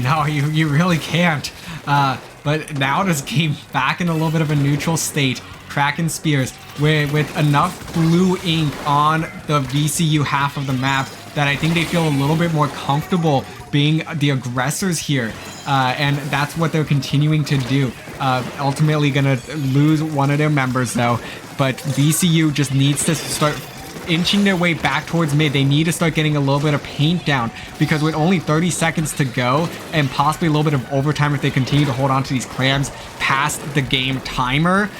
No, you really can't. But now this game back in a little bit of a neutral state. Kraken Spears with enough blue ink on the VCU half of the map that I think they feel a little bit more comfortable being the aggressors here. And that's what they're continuing to do. Ultimately gonna lose one of their members though, but VCU just needs to start inching their way back towards mid. They need to start getting a little bit of paint down, because with only 30 seconds to go and possibly a little bit of overtime if they continue to hold on to these clams past the game timer,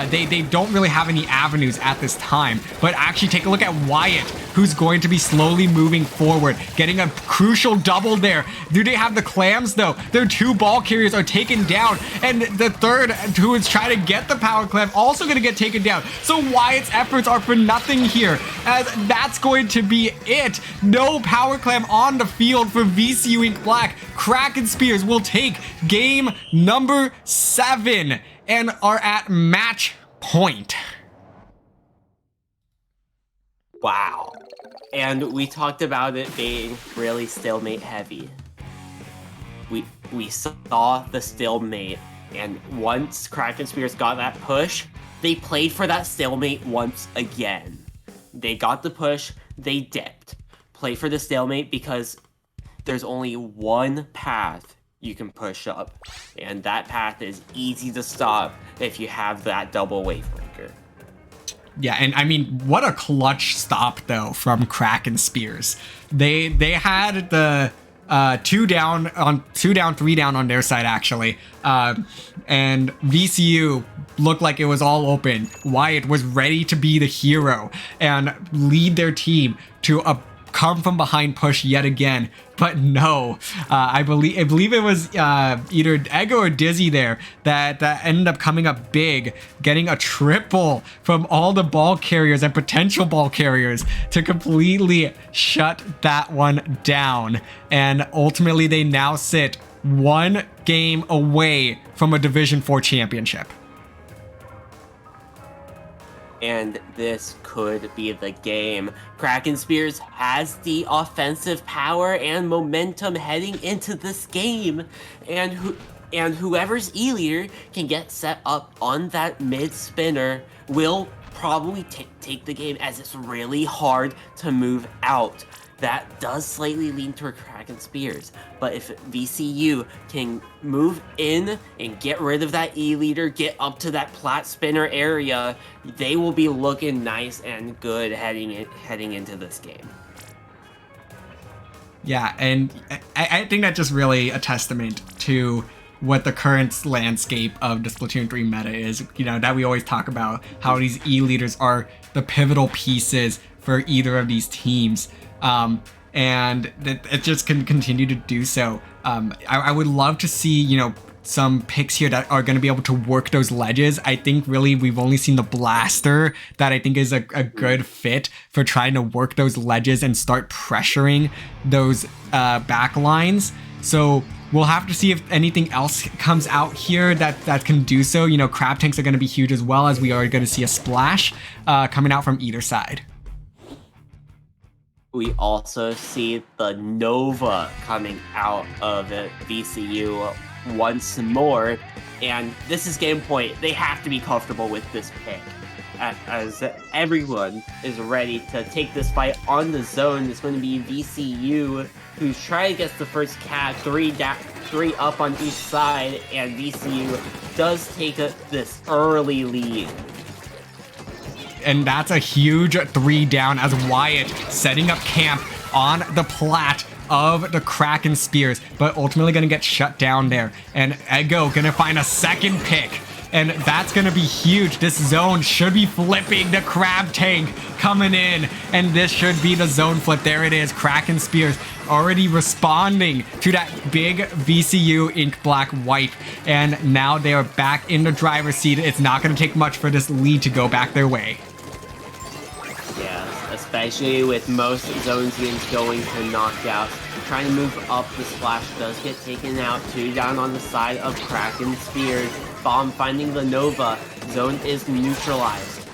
they don't really have any avenues at this time. But actually take a look at Wyatt, who's going to be slowly moving forward, getting a crucial double there. Do they have the clams though? Their two ball carriers are taken down, and the third, who is trying to get the power clam, also going to get taken down. So Wyatt's efforts are for nothing here, as that's going to be it. No power clam on the field for VCU Ink Black. Kraken Spears will take game number 7 and are at match point. Wow. And we talked about it being really stalemate heavy. We saw the stalemate, and once Kraken Spears got that push, they played for that stalemate once again. They got the push, they dipped. Play for the stalemate because there's only one path you can push up, and that path is easy to stop if you have that double wave breaker. Yeah, and I mean, what a clutch stop though from Kraken Spears. They had the 2 down, 3 down on their side actually, and VCU looked like it was all open. Wyatt was ready to be the hero and lead their team to a come from behind push yet again, but no, I believe it was either Ego or Dizzy there that ended up coming up big, getting a triple from all the ball carriers and potential ball carriers to completely shut that one down. And ultimately they now sit 1 game away from a Division 4 championship. And this could be the game. Kraken Spears has the offensive power and momentum heading into this game, and whoever's E-leader can get set up on that mid spinner will probably take the game, as it's really hard to move out. That does slightly lean toward Kraken Spears, but if VCU can move in and get rid of that E-leader, get up to that plat spinner area, they will be looking nice and good heading into this game. Yeah, and I think that's just really a testament to what the current landscape of the Splatoon 3 meta is. You know, that we always talk about how these E-leaders are the pivotal pieces for either of these teams. And it just can continue to do so. I would love to see, you know, some picks here that are going to be able to work those ledges. I think really we've only seen the blaster that I think is a good fit for trying to work those ledges and start pressuring those back lines. So we'll have to see if anything else comes out here that can do so. You know, crab tanks are going to be huge, as well as we are going to see a splash coming out from either side. We also see the Nova coming out of VCU once more, and this is game point. They have to be comfortable with this pick, as everyone is ready to take this fight on the zone. It's going to be VCU who's trying to get the first cat, 3 up on each side, and VCU does take this early lead. And that's a huge 3 down as Wyatt setting up camp on the plat of the Kraken Spears, but ultimately going to get shut down there. And Ego going to find a second pick and that's going to be huge. This zone should be flipping. The crab tank coming in, and this should be the zone flip. There it is. Kraken Spears already responding to that big VCU Ink Black wipe, and now they are back in the driver's seat. It's not going to take much for this lead to go back their way. Yeah, especially with most zone teams going to knockouts. Trying to move up the splash does get taken out. 2 down on the side of Kraken Spears. Bomb finding the Nova. Zone is neutralized.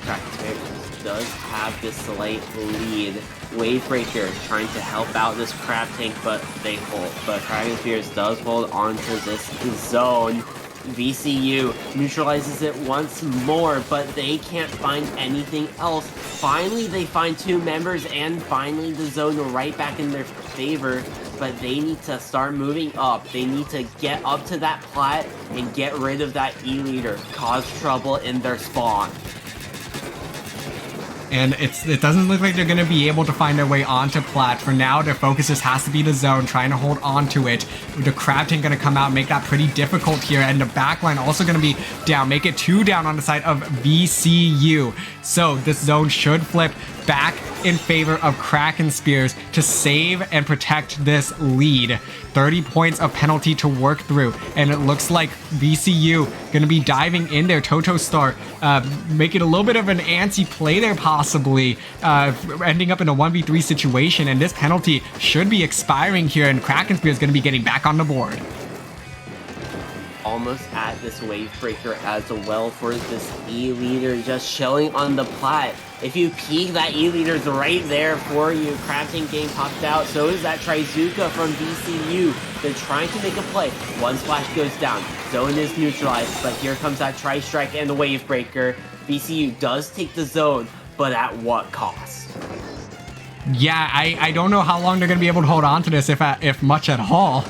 Kraken Spears does have this slight lead. Wavebreaker trying to help out this crab tank, but they hold. But Kraken Spears does hold on to this zone. VCU neutralizes it once more, but they can't find anything else. Finally, they find 2 members, and finally the zone right back in their favor, but they need to start moving up. They need to get up to that plat and get rid of that E-leader, cause trouble in their spawn. And it doesn't look like they're going to be able to find their way onto plat. For now, their focus just has to be the zone, trying to hold on to it. The crab tank going to come out, make that pretty difficult here. And the backline also going to be down, make it 2 down on the side of VCU. So this zone should flip back in favor of Kraken Spears to save and protect this lead. 30 points of penalty to work through, and it looks like VCU gonna be diving in there. Toto Star making a little bit of an antsy play there, possibly ending up in a 1v3 situation, and this penalty should be expiring here, and Kraken Spear is gonna be getting back on the board. Almost at this Wavebreaker as well for this E-leader, just chilling on the plat. If you peek, that E-leader's right there for you. Crab Tank game popped out, so is that Trizuka from VCU. They're trying to make a play. 1 splash goes down. Zone is neutralized, but here comes that Tri-Strike and the Wavebreaker. VCU does take the zone, but at what cost? Yeah, I don't know how long they're going to be able to hold on to this, if much at all.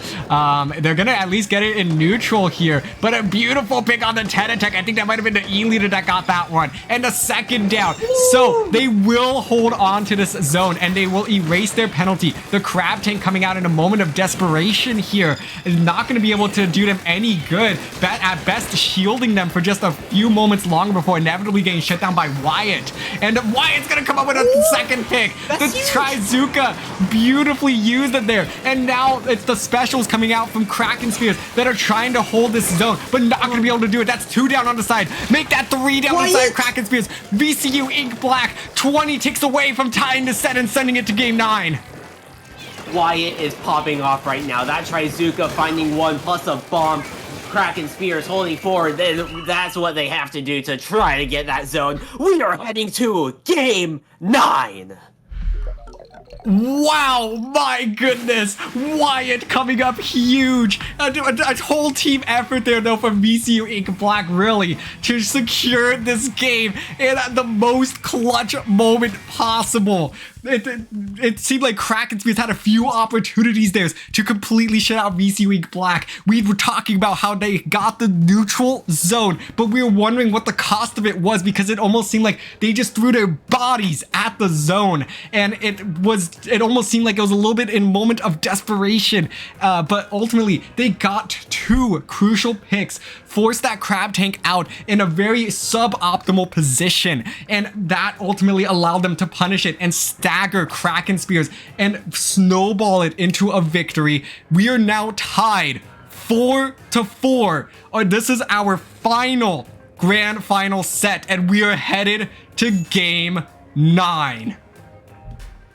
They're going to at least get it in neutral here, but a beautiful pick on the 10 attack. I think that might have been the E-leader that got that one. And the 2nd down. So they will hold on to this zone, and they will erase their penalty. The crab tank coming out in a moment of desperation here is not going to be able to do them any good. At best, shielding them for just a few moments longer before inevitably getting shut down by Wyatt. And Wyatt's going to come up with a 2nd pick. Trizuka beautifully used it there, and now it's the specials coming out from Kraken Spears that are trying to hold this zone, but not going to be able to do it. That's 2 down on the side. Make that 3 down on the side of Kraken Spears. VCU Ink Black, 20 ticks away from tying the set and sending it to game 9. Wyatt is popping off right now. That Trizuka finding 1 plus a bomb. Kraken Spears holding forward. That's what they have to do to try to get that zone. We are heading to game 9. Wow, my goodness. Wyatt coming up huge. A whole team effort there, though, from VCU Ink Black, really, to secure this game in the most clutch moment possible. It seemed like Kraken Spears had a few opportunities there to completely shut out VCU Ink Black. We were talking about how they got the neutral zone, but we were wondering what the cost of it was, because it almost seemed like they just threw their bodies at the zone, and it almost seemed like it was a little bit in moment of desperation, but ultimately they got 2 crucial picks, forced that crab tank out in a very suboptimal position, and that ultimately allowed them to punish it and stagger Kraken Spears and snowball it into a victory. We are now tied 4-4. This is our final grand final set, and we are headed to game 9.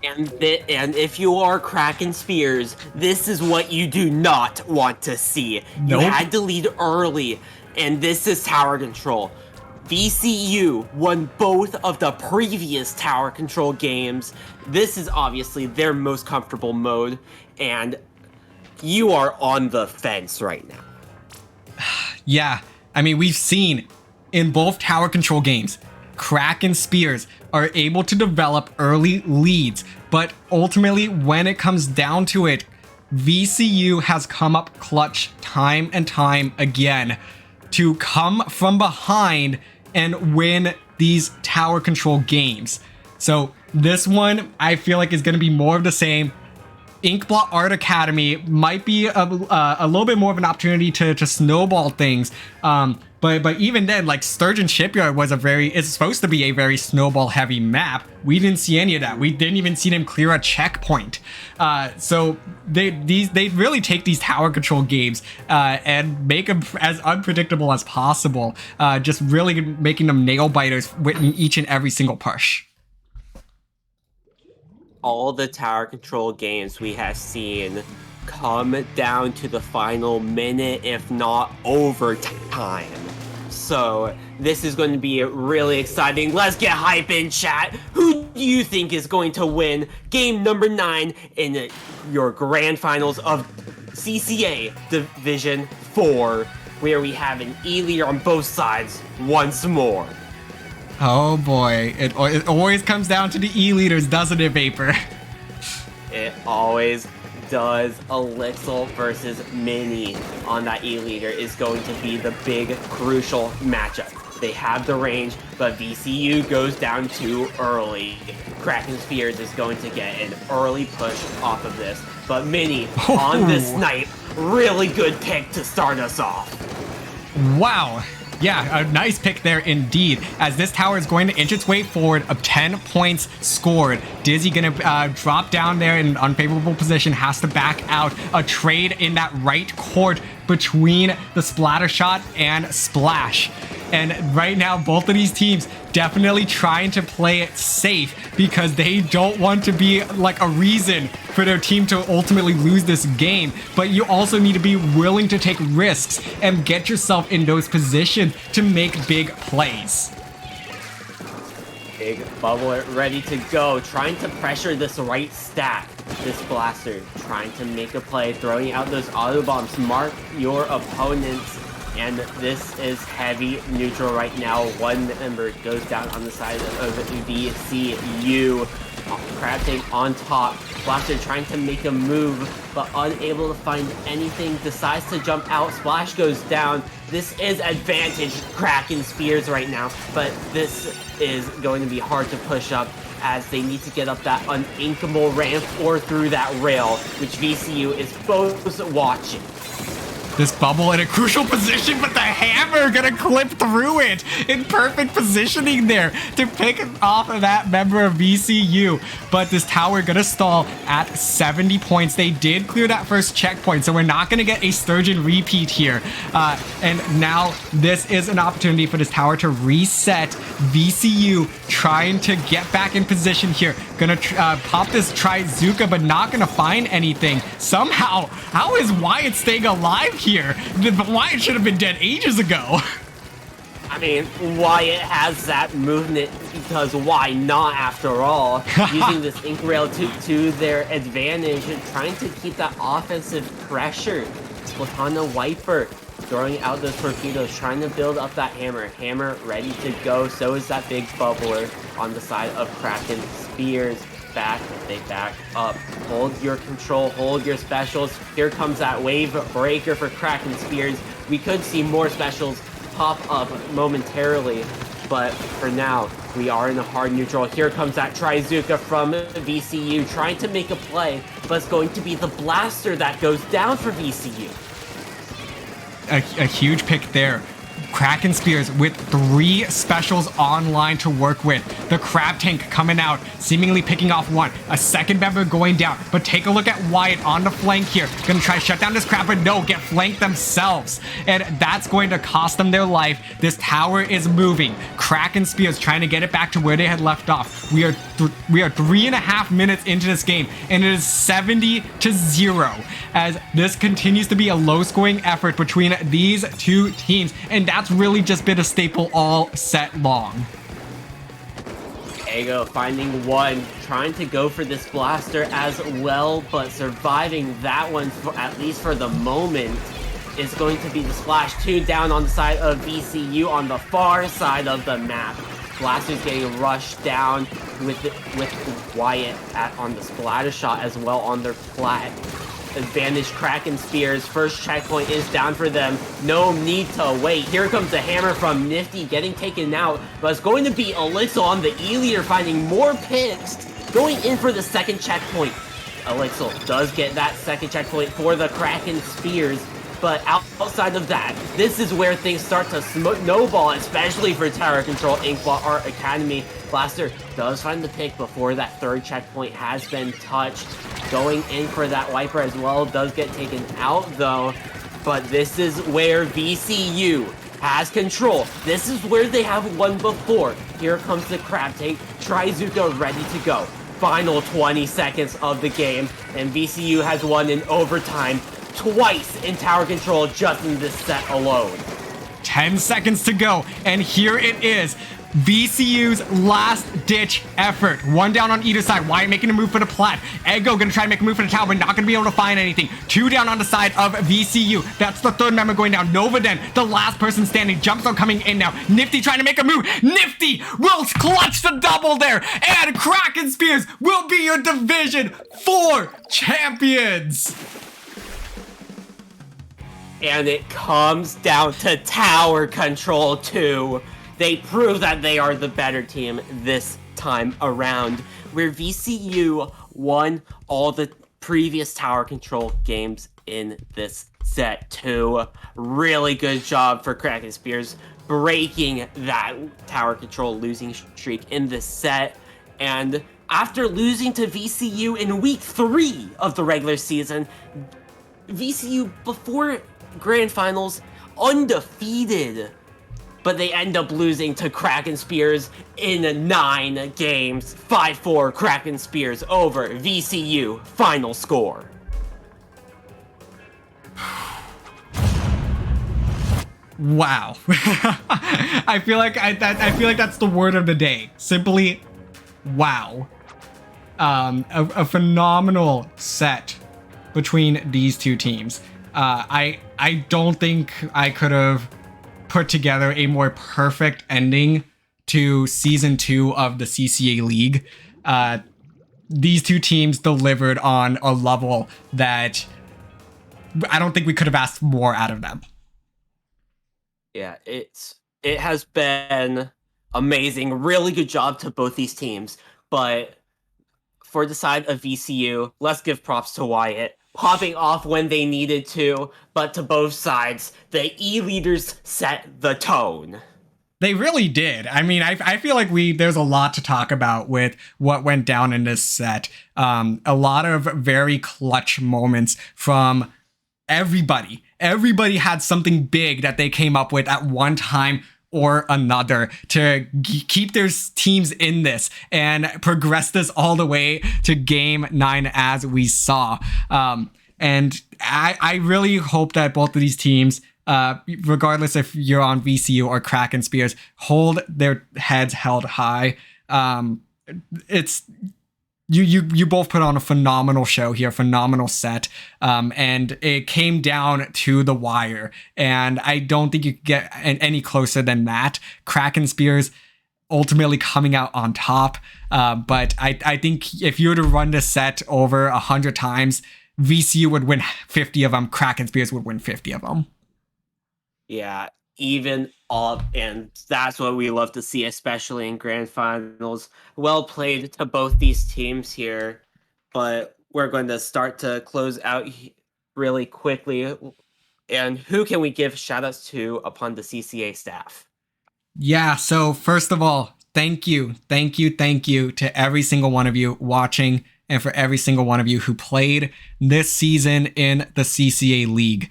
And if you are Kraken Spears, this is what you do not want to see. Nope. You had to lead early, and this is tower control. VCU won both of the previous tower control games. This is obviously their most comfortable mode, and you are on the fence right now. Yeah, I mean, we've seen in both tower control games, Kraken Spears are able to develop early leads, but ultimately when it comes down to it, VCU has come up clutch time and time again to come from behind and win these tower control games. So this one, I feel like, is going to be more of the same. Ink Black Art Academy might be a little bit more of an opportunity to snowball things. But even then, like Sturgeon Shipyard was it's supposed to be a very snowball heavy map. We didn't see any of that. We didn't even see them clear a checkpoint. So they really take these tower control games and make them as unpredictable as possible. Just really making them nail biters with each and every single push. All the tower control games we have seen come down to the final minute, if not overtime. So this is going to be really exciting. Let's get hype in, chat. Who do you think is going to win game number 9 in your grand finals of CCA Division 4, where we have an E-leader on both sides once more? Oh boy, it always comes down to the E-leaders, doesn't it, Vapor? It always does. Elixir versus Mini on that E-leader is going to be the big, crucial matchup. They have the range, but VCU goes down too early. Kraken Squids is going to get an early push off of this, but Mini on this snipe, really good pick to start us off. Wow. Yeah, a nice pick there indeed, as this tower is going to inch its way forward of 10 points scored. Dizzy gonna drop down there in an unfavorable position, has to back out. A trade in that right court between the splatter shot and splash. And right now, both of these teams definitely trying to play it safe because they don't want to be like a reason for their team to ultimately lose this game. But you also need to be willing to take risks and get yourself in those positions to make big plays. Big bubble ready to go, trying to pressure this right stack. This blaster trying to make a play, throwing out those auto bombs. Mark your opponents. And this is heavy neutral right now. One member goes down on the side of VCU. Crafting on top. Blaster trying to make a move, but unable to find anything. Decides to jump out. Splash goes down. This is advantage Kraken Squids right now, but this is going to be hard to push up as they need to get up that uninkable ramp or through that rail, which VCU is both watching. This bubble in a crucial position, but the hammer gonna clip through it in perfect positioning there to pick off of that member of VCU. But this tower gonna stall at 70 points. They did clear that first checkpoint, so we're not gonna get a Sturgeon repeat here. And now this is an opportunity for this tower to reset. VCU trying to get back in position here. Gonna pop this Trizuka, but not gonna find anything. Somehow, how is Wyatt staying alive here? Wyatt should have been dead ages ago. I mean, Wyatt has that movement because why not, after all? Using this ink rail to their advantage and trying to keep that offensive pressure. Splatana Wiper throwing out those torpedoes, trying to build up that hammer. Hammer ready to go. So is that big bubbler on the side of Kraken Squids. They back up. Hold your control, hold your specials. Here comes that wave breaker for Kraken Squids. We could see more specials pop up momentarily, but for now, we are in a hard neutral. Here comes that Trizuka from VCU trying to make a play, but it's going to be the blaster that goes down for VCU. A huge pick there. Kraken Squids with 3 specials online to work with. The crab tank coming out, seemingly picking off one. A second member going down. But take a look at Wyatt on the flank here. Gonna try to shut down this crab, but no, get flanked themselves. And that's going to cost them their life. This tower is moving. Kraken Squids trying to get it back to where they had left off. We are 3.5 minutes into this game, and it is 70-0 as this continues to be a low-scoring effort between these two teams, and that's really just been a staple all set long. Ego finding one, trying to go for this blaster as well, but surviving that one, at least for the moment, is going to be the splash. 2 down on the side of VCU on the far side of the map. Blaster's getting rushed down with Wyatt on the splatter shot as well on their flat. Advantage Kraken Squids. First checkpoint is down for them. No need to wait. Here comes the hammer from Nifty getting taken out, but it's going to be Elixir on the E-leader finding more picks, going in for the second checkpoint. Elixir does get that second checkpoint for the Kraken Spears, but outside of that, this is where things start to snowball, especially for Tower Control Ink Black Art Academy. Blaster does find the pick before that third checkpoint has been touched. Going in for that wiper as well, does get taken out though, but this is where VCU has control. This is where they have won before. Here comes the crab take, Trizuka ready to go. Final 20 seconds of the game, and VCU has won in overtime twice in tower control just in this set alone. 10 seconds to go, and here it is. VCU's last-ditch effort. One down on either side. Wyatt making a move for the plat. Eggo gonna try to make a move for the tower, but not gonna be able to find anything. Two down on the side of VCU. That's the third member going down. Nova Den, the last person standing. Jumpstone coming in now. Nifty trying to make a move. Nifty will clutch the double there. And Kraken Spears will be your Division 4 champions. And it comes down to tower control 2. They prove that they are the better team this time around, where VCU won all the previous tower control games in this set too. Really good job for Kraken Spears breaking that tower control losing streak in this set. And after losing to VCU in week 3 of the regular season, VCU before grand finals undefeated, but they end up losing to Kraken Spears in 9 games. 5-4 Kraken Spears over VCU. Final score. Wow. I feel like that's the word of the day. Simply, wow. A phenomenal set between these two teams. I don't think I could have put together a more perfect ending to season 2 of the CCA League. These two teams delivered on a level that I don't think we could have asked more out of them. Yeah, it has been amazing. Really good job to both these teams. But for the side of VCU, let's give props to Wyatt. Popping off when they needed to, but to both sides, the E-leaders set the tone. They really did. I mean, I feel like there's a lot to talk about with what went down in this set. A lot of very clutch moments from everybody. Everybody had something big that they came up with at one time or another to keep their teams in this and progress this all the way to game 9 as we saw. And I really hope that both of these teams, regardless if you're on VCU or Kraken Spears, hold their heads held high. You both put on a phenomenal show here, phenomenal set, and it came down to the wire, and I don't think you could get any closer than that. Kraken Spears ultimately coming out on top, but I think if you were to run this set over 100 times, VCU would win 50 of them, Kraken Spears would win 50 of them. Yeah, even up, and that's what we love to see, especially in grand finals. Well played to both these teams here, but we're going to start to close out really quickly. And who can we give shout outs to upon the CCA staff? Yeah, so first of all, thank you to every single one of you watching, and for every single one of you who played this season in the CCA League.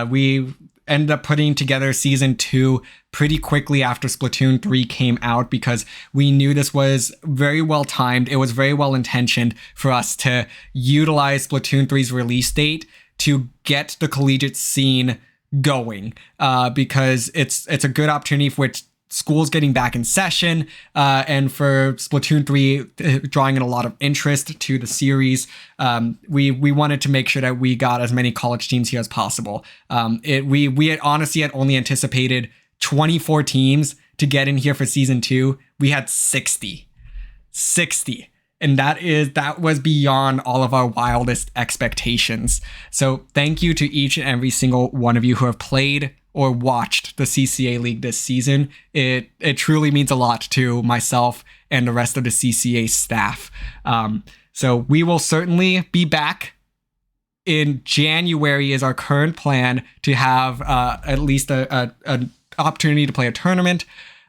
We ended up putting together season 2 pretty quickly after Splatoon 3 came out because we knew this was very well timed. It was very well intentioned for us to utilize Splatoon 3's release date to get the collegiate scene going, because it's a good opportunity for schools getting back in session, and for Splatoon 3 drawing in a lot of interest to the series. We wanted to make sure that we got as many college teams here as possible. We had honestly had only anticipated 24 teams to get in here for season 2. We had 60, and that was beyond all of our wildest expectations. So thank you to each and every single one of you who have played or watched the CCA League this season. It truly means a lot to myself and the rest of the CCA staff. So we will certainly be back in January is our current plan to have at least an opportunity to play a tournament.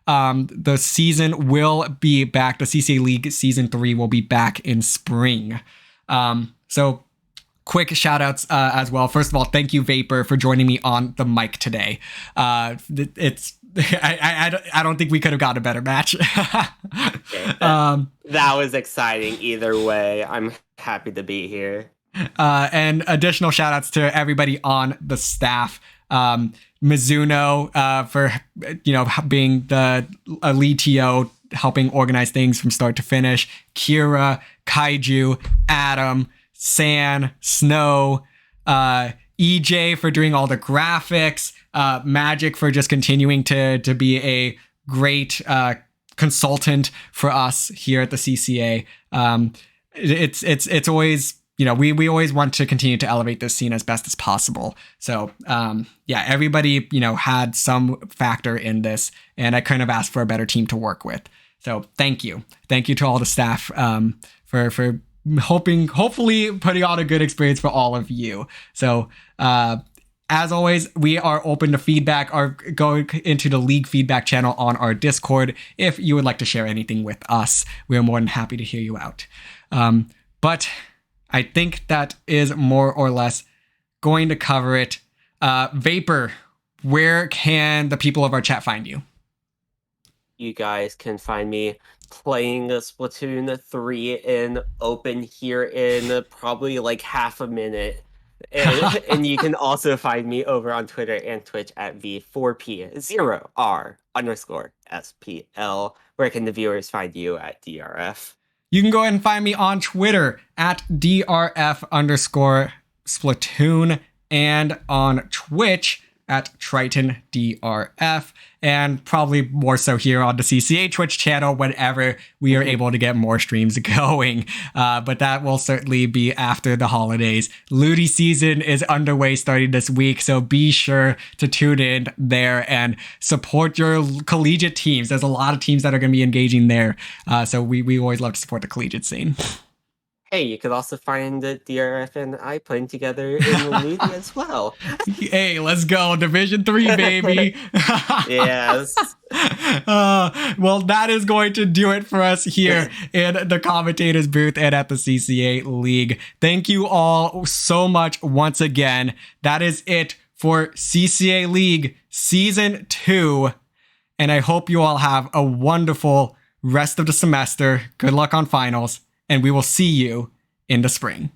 The season will be back. The CCA League Season 3 will be back in spring. So quick shout outs as well. First of all, thank you, Vapor, for joining me on the mic today. I don't think we could have got a better match. Okay, that was exciting either way. I'm happy to be here. And additional shout outs to everybody on the staff. Mizuno for being the lead TO, helping organize things from start to finish. Kira, Kaiju, Adam, San, Snow, EJ for doing all the graphics, Magic for just continuing to be a great consultant for us here at the CCA. It's always, we always want to continue to elevate this scene as best as possible. So everybody had some factor in this, and I couldn't have asked for a better team to work with. So thank you to all the staff for hopefully putting on a good experience for all of you. So as always, we are open to feedback, or going into the league feedback channel on our Discord. If you would like to share anything with us, we are more than happy to hear you out. But I think that is more or less going to cover it. Vapor, where can the people of our chat find you? You guys can find me playing the Splatoon 3 in open here in probably like half a minute. And you can also find me over on Twitter and Twitch at V4P0R_SPL. Where can the viewers find you at DRF? You can go ahead and find me on Twitter at DRF_Splatoon and on Twitch at TritonDRF, and probably more so here on the CCA Twitch channel whenever we are able to get more streams going. But that will certainly be after the holidays. Ludi season is underway starting this week, so be sure to tune in there and support your collegiate teams. There's a lot of teams that are going to be engaging there, so we always love to support the collegiate scene. Hey, you could also find the DRF and I playing together in Ludi as well. Hey, let's go. Division 3, baby. Yes. Well, that is going to do it for us here in the Commentators booth and at the CCA League. Thank you all so much once again. That is it for CCA League Season 2. And I hope you all have a wonderful rest of the semester. Good luck on finals. And we will see you in the spring.